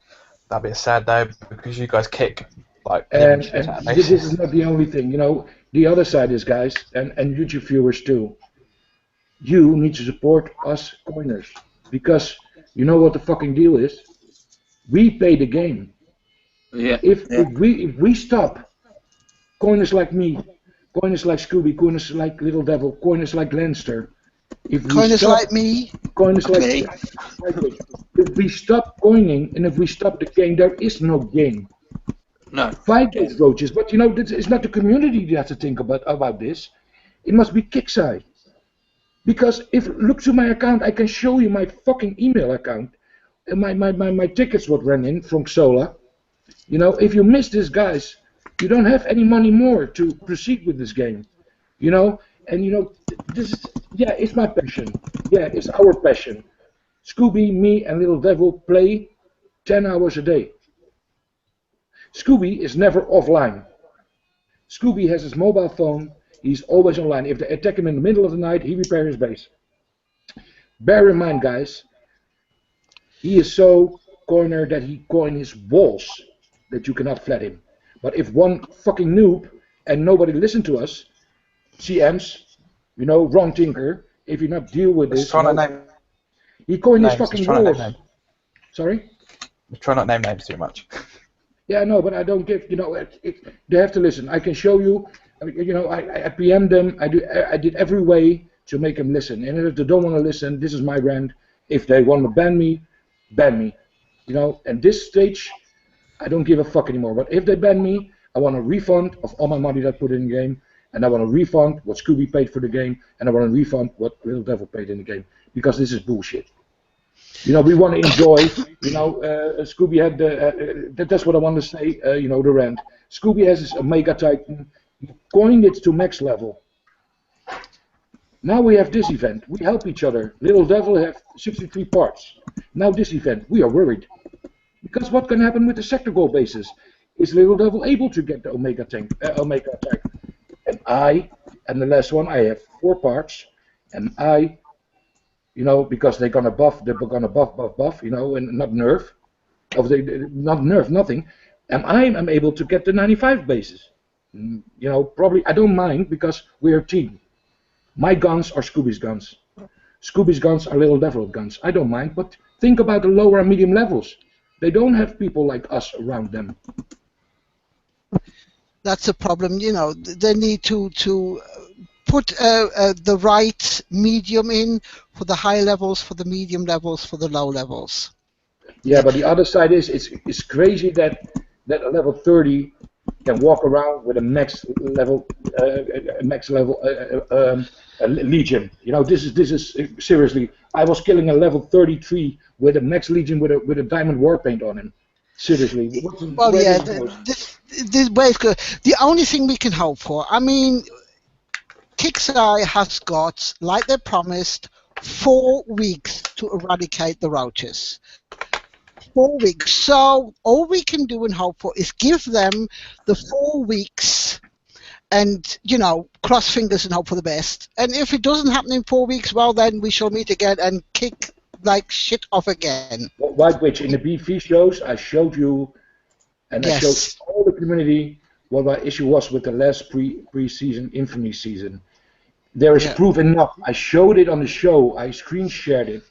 That'd be a sad day because you guys kick like. And this is not the only thing, you know. The other side is, guys, and YouTube viewers too. You need to support us coiners, because you know what the fucking deal is. We pay the game. Yeah. If we stop, coiners like me, coiners like Scooby, coiners like Little Devil, coiners like Glenster. Coiners like me. Coiners Okay. like me. If we stop coining and if we stop the game, there is no game. No. Fight those roaches, but you know, it's not the community that has to think about this. It must be Kickside. Because if look to my account, I can show you my fucking email account. And my tickets what ran in from Xola. You know, if you miss this, guys, you don't have any money more to proceed with this game. You know, and you know, this is, yeah, it's my passion. Yeah, it's our passion. Scooby, me, and Little Devil play 10 hours a day. Scooby is never offline. Scooby has his mobile phone. He's always online. If they attack him in the middle of the night, he repairs his base. Bear in mind, guys, he is so cornered that he coin his walls that you cannot flat him. But if one fucking noob and nobody listen to us, CMs, you know, wrong tinker, if you not deal with this, Try not name he coin his names. fucking Try not walls. name names. Sorry? Try not name names too much. Yeah, no, but I don't give, you know, they have to listen. I can show you, you know, I PM them, I did every way to make them listen. And if they don't want to listen, this is my brand. If they want to ban me, ban me. You know, at this stage, I don't give a fuck anymore. But if they ban me, I want a refund of all my money that I put in the game. And I want a refund what Scooby paid for the game. And I want a refund what Little Devil paid in the game. Because this is bullshit. You know, we want to enjoy, you know, Scooby had the, that's what I want to say, you know, the rant. Scooby has his Omega Titan, he coined it to max level. Now we have this event, we help each other. Little Devil have 63 parts. Now this event, we are worried. Because what can happen with the sector goal bases? Is Little Devil able to get the Omega Titan? And and the last one, I have 4 parts, and you know, because they're gonna buff, you know, and not nerf, not nerf, nothing. And I'm able to get the 95 bases. You know, probably I don't mind because we're a team. My guns are Scooby's guns. Scooby's guns are Little Devil guns. I don't mind, but think about the lower and medium levels. They don't have people like us around them. That's a problem. You know, they need to put the right medium in for the high levels, for the medium levels, for the low levels. Yeah, but the other side is it's crazy that a level 30 can walk around with a max level legion. You know, this is seriously. I was killing a level 33 with a max legion with a diamond war paint on him. Seriously. Well, yeah, this way is good. The only thing we can hope for, I mean, Kicksai has got, like they promised, 4 weeks to eradicate the roaches. 4 weeks. So all we can do and hope for is give them the 4 weeks and, you know, cross fingers and hope for the best. And if it doesn't happen in 4 weeks, well, then we shall meet again and kick like shit off again. White Witch, in the BV shows, I showed you, and I showed all the community what my issue was with the last pre-season Infamy season. There is proof enough. I showed it on the show. I screen shared it.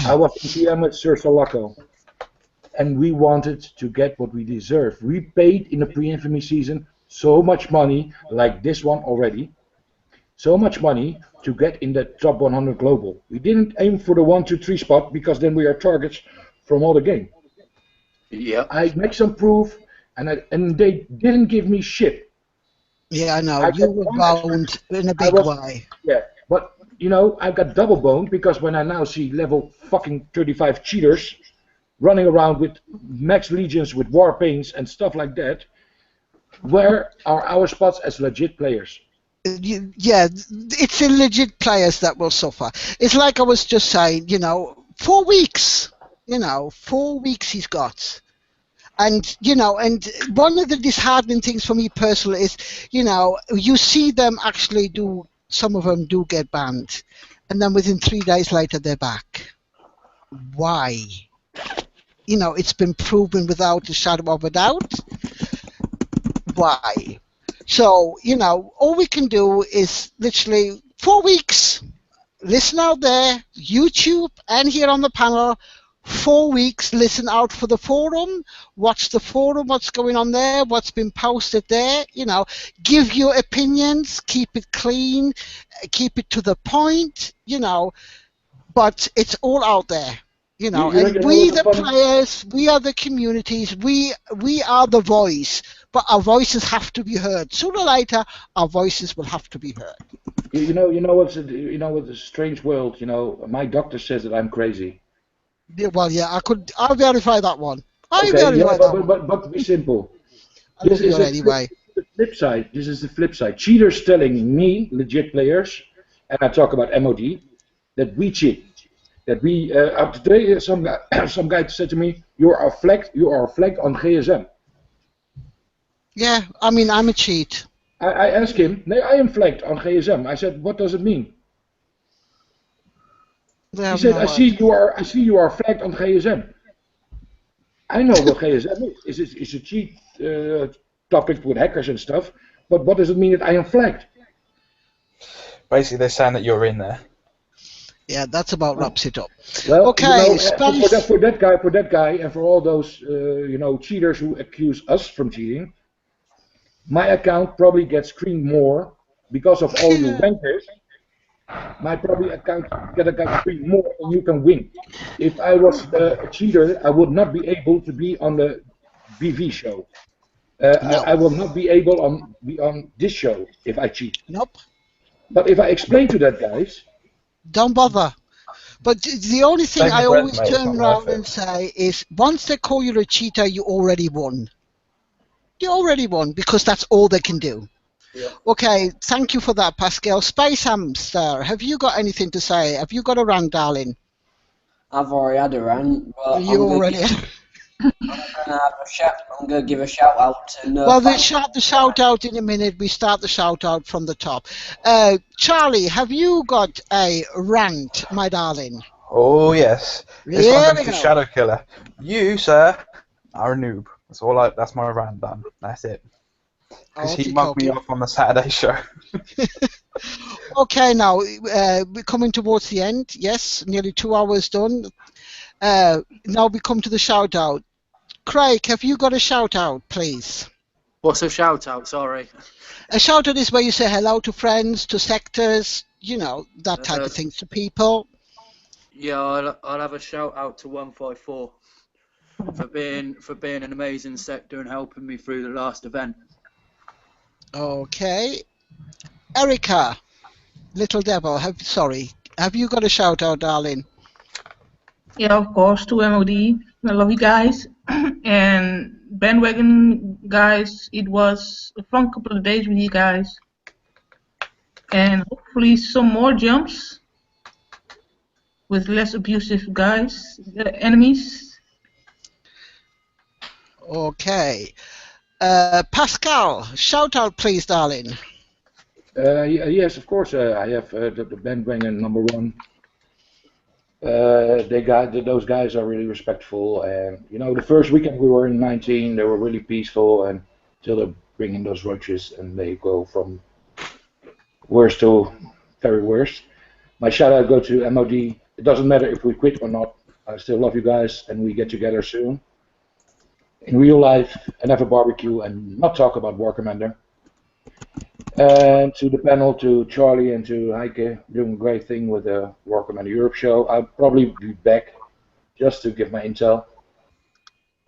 I was in PM with Sir Salako, and we wanted to get what we deserve. We paid in the pre-Infamy season so much money, like this one already, so much money to get in the top 100 global. We didn't aim for the 1, 2, 3 spot because then we are targets from all the game. Yeah. I make some proof, and they didn't give me shit. Yeah, I know. You were boned in a big way. Yeah, but you know, I got double boned because when I now see level fucking 35 cheaters running around with max legions with war paints and stuff like that, where are our spots as legit players? Yeah, it's the legit players that will suffer. It's like I was just saying, you know, 4 weeks. You know, 4 weeks he's got. And, you know, and one of the disheartening things for me personally is, you know, you see them actually do, some of them do get banned. And then within 3 days later, they're back. Why? You know, it's been proven without a shadow of a doubt. Why? So, you know, all we can do is literally 4 weeks. Listen out there, YouTube and here on the panel. 4 weeks, listen out for the forum, watch the forum, what's going on there, what's been posted there, you know, give your opinions, keep it clean, keep it to the point, you know, but it's all out there. You know, You know and we what's the funny? players, we are the communities, we are the voice, but our voices have to be heard. Sooner or later, our voices will have to be heard. You know what's a strange world. You know, my doctor says that I'm crazy. Yeah, well, yeah, I'll verify that one. I Okay, yeah, verify that one. but to be simple, I this love you is anyway. the flip side. This is the flip side. Cheaters telling me, legit players, and I talk about MOD, that we cheat. That we today some guy said to me, you are flagged on GSM. Yeah, I mean, I'm a cheat. I asked him, no, I am flagged on GSM. I said, what does it mean? They He have said, no idea. I see you are flagged on GSM. I know what GSM is. It's a cheat topic with hackers and stuff. But what does it mean that I am flagged? Basically, they're saying that you're in there. Yeah, that's about wraps it up. Well, Okay, you know, Space. for that guy, and for all those you know, cheaters who accuse us from cheating, my account probably gets screened more because of all you wankers. My probably account get screened more, and you can win. If I was a cheater, I would not be able to be on the BV show. No. I will not be able be on this show if I cheat. Nope. But if I explain to that guys, Don't bother. But the only thing Take a I breath, always mate, it's turn not around worth it. and say is, once they call you a cheater, you already won. You already won because that's all they can do. Yeah. Okay, thank you for that, Pascal. Space Hamster, have you got anything to say? Have you got a rant, darling? I've already had a rant, but You already. I'm gonna give a shout out to Nerf. Well, we'll start the shout out in a minute. We start the shout out from the top. Charlie, have you got a rant, my darling? Oh yes. This Here one we goes to go. Shadow Killer. You, sir, are a noob. That's my rant done. That's it. Because he mugged me off on the Saturday show. Okay, now we're coming towards the end. Yes, nearly 2 hours done. Now we come to the shout out. Craig, have you got a shout out, please? What's a shout out? Sorry. A shout out is where you say hello to friends, to sectors, you know, that type of things to people. Yeah, I'll have a shout out to 154 for being an amazing sector and helping me through the last event. Okay. Erica, Little Devil, have you got a shout out, darling? Yeah, of course, to MOD. I love you guys. And bandwagon guys, it was a fun couple of days with you guys. And hopefully some more jumps with less abusive guys, enemies. Okay. Pascal, shout out, please, darling. Yes, of course. I have the bandwagon #1. Those guys are really respectful, and you know, the first weekend we were in 19, they were really peaceful, and till they bring in those roaches, and they go from worst to very worst. My shout out go to MOD. It doesn't matter if we quit or not. I still love you guys, and we get together soon in real life and have a barbecue and not talk about War Commander. And to the panel, to Charlie and to Heike, doing a great thing with the War Commander Europe show. I'll probably be back just to give my intel.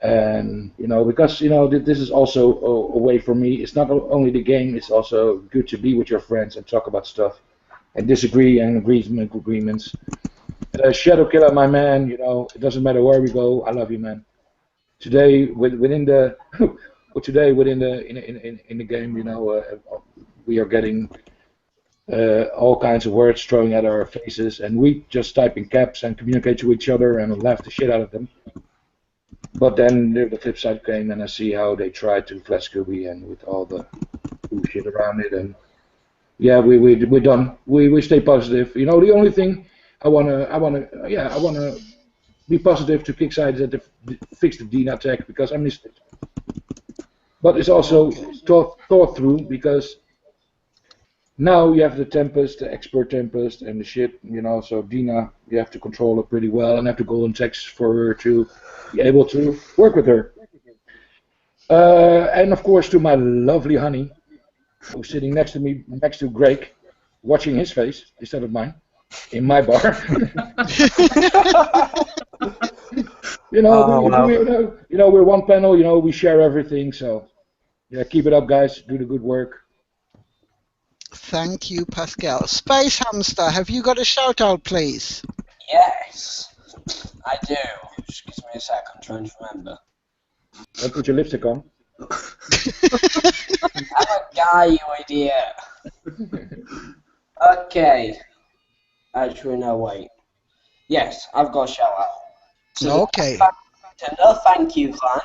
And, you know, because, you know, this is also a way for me. It's not only the game, it's also good to be with your friends and talk about stuff and disagree and agreements. Shadow Killer, my man, you know, it doesn't matter where we go. I love you, man. Today, within the in the game, you know, we are getting all kinds of words thrown at our faces, and we just type in caps and communicate to each other and laugh the shit out of them. But then the flip side came, and I see how they tried to flat Scooby and with all the bullshit around it, and yeah, we're done. We stay positive. You know, the only thing I wanna be positive to Kickside that they fix the Dina tech because I missed it. But it's also thought through because now you have the Tempest, the Expert Tempest, and the shit, you know, so Dina, you have to control her pretty well and have the golden text for her to be able to work with her. And of course to my lovely honey, who's sitting next to me, next to Greg, watching his face instead of mine. in my bar. We're one panel. We share everything. So, yeah, keep it up, guys. Do the good work. Thank you, Pascal. Space Hamster, have you got a shout out, please? Yes, I do. Just give me a sec, I'm trying to remember. Don't put your lipstick on. I'm a guy, you idiot. Okay. Actually, no, wait. Yes, I've got a shout out. Okay. To No Thank You Clan,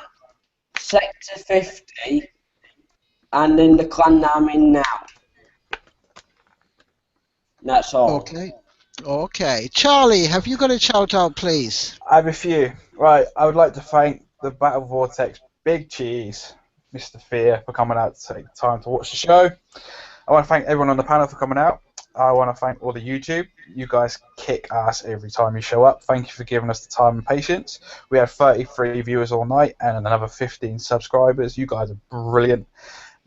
Sector 50, and in the clan that I'm in now. That's all. Okay. Okay. Charlie, have you got a shout out, please? I have a few. Right, I would like to thank the Battle Vortex Big Cheese, Mr. Fear, for coming out to take time to watch the show. I want to thank everyone on the panel for coming out. I want to thank all the YouTube. You guys kick ass every time you show up. Thank you for giving us the time and patience. We had 33 viewers all night and another 15 subscribers. You guys are brilliant.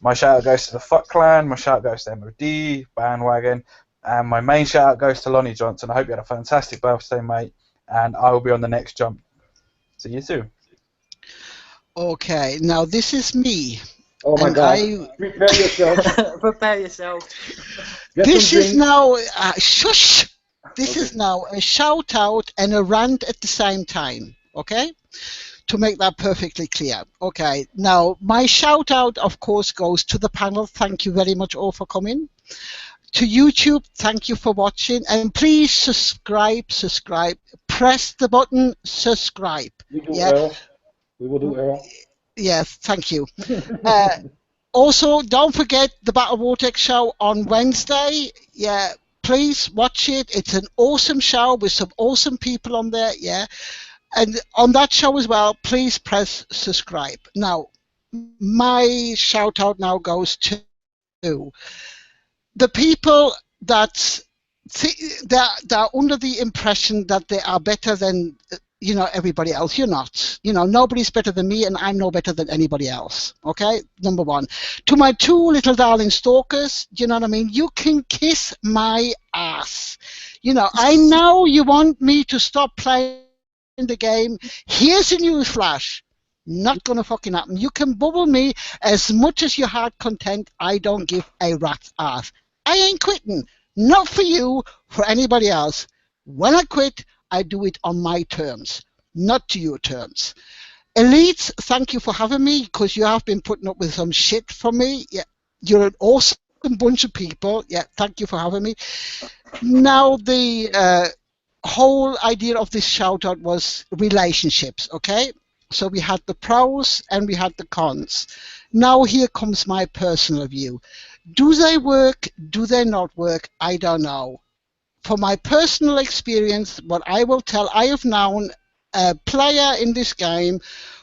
My shout out goes to the Fuck Clan. My shout out goes to MOD, Bandwagon. And my main shout out goes to Lonnie Johnson. I hope you had a fantastic birthday, mate. And I will be on the next jump. See you soon. Okay. Now, this is me. Oh my God! Prepare yourself. Prepare yourself. This is now shush. This is now a shout out and a rant at the same time. Okay, to make that perfectly clear. Okay. Now my shout out, of course, goes to the panel. Thank you very much all for coming. To YouTube, thank you for watching, and please subscribe. Press the button. Subscribe. We will do Earl. Yes, thank you. Also, don't forget the Battle Vortex show on Wednesday. Yeah, please watch it. It's an awesome show with some awesome people on there. Yeah, and on that show as well, please press subscribe. Now, my shout out now goes to the people that are under the impression that they are better than everybody else. You're not. Nobody's better than me, and I'm no better than anybody else. Okay, number one. To my two little darling stalkers, you know what I mean? You can kiss my ass. I know you want me to stop playing the game. Here's a news flash. Not gonna fucking happen. You can bubble me as much as your heart content. I don't give a rat's ass. I ain't quitting. Not for you, for anybody else. When I quit, I do it on my terms, not to your terms. Elites, thank you for having me, because you have been putting up with some shit from me. Yeah, you're an awesome bunch of people. Yeah, thank you for having me. Now, the whole idea of this shout out was relationships, okay? So we had the pros and we had the cons. Now here comes my personal view. Do they work? Do they not work? I don't know. For my personal experience, what I will tell, I have known a player in this game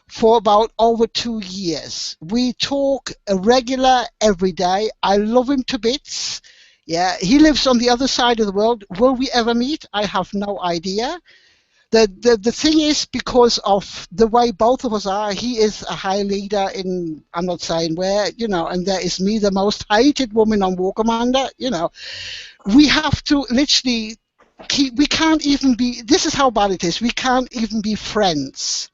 for about over 2 years. We talk regular every day. I love him to bits. Yeah, he lives on the other side of the world. Will we ever meet? I have no idea. The thing is, because of the way both of us are, he is a high leader in, I'm not saying where, and there is me, the most hated woman on War Commander, We have to literally we can't even be, this is how bad it is, we can't even be friends.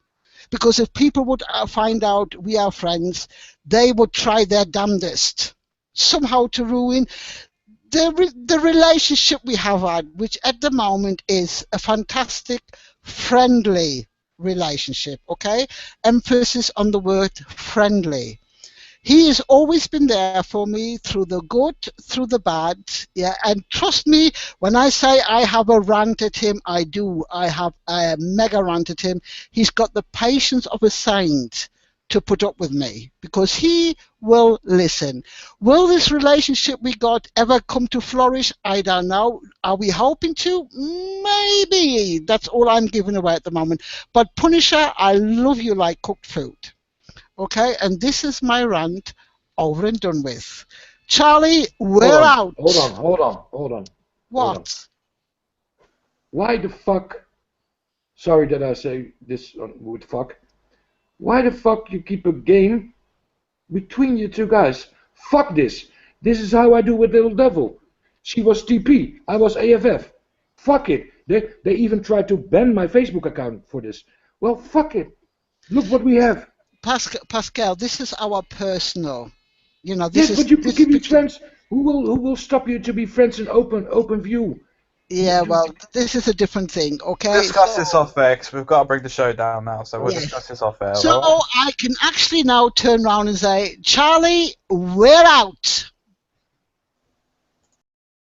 Because if people would find out we are friends, they would try their damnedest somehow to ruin the relationship we have had, which at the moment is a fantastic, friendly relationship, okay? Emphasis on the word friendly. He has always been there for me through the good, through the bad, yeah. And trust me, when I say I have a rant at him, I do. I have a mega rant at him. He's got the patience of a saint to put up with me, because he will listen. Will this relationship we got ever come to flourish? I don't know. Are we hoping to? Maybe. That's all I'm giving away at the moment. But Punisher, I love you like cooked food. Okay, and this is my rant over and done with. Charlie, we're out. Hold on. What? Why the fuck? Sorry that I say this with fuck. Why the fuck you keep a game between you two guys? Fuck this. This is how I do with Little Devil. She was TP. I was AFF. Fuck it. They even tried to ban my Facebook account for this. Well, fuck it. Look what we have. Pascal, this is our personal. You know, this Yes, is. but you could this give me is- friends. Who will stop you to be friends in open view? Yeah, well, this is a different thing, okay? We'll discuss this off air, 'cause we've got to bring the show down now, so we'll Yes. discuss this off air. So alright? I can actually now turn around and say, Charlie, we're out.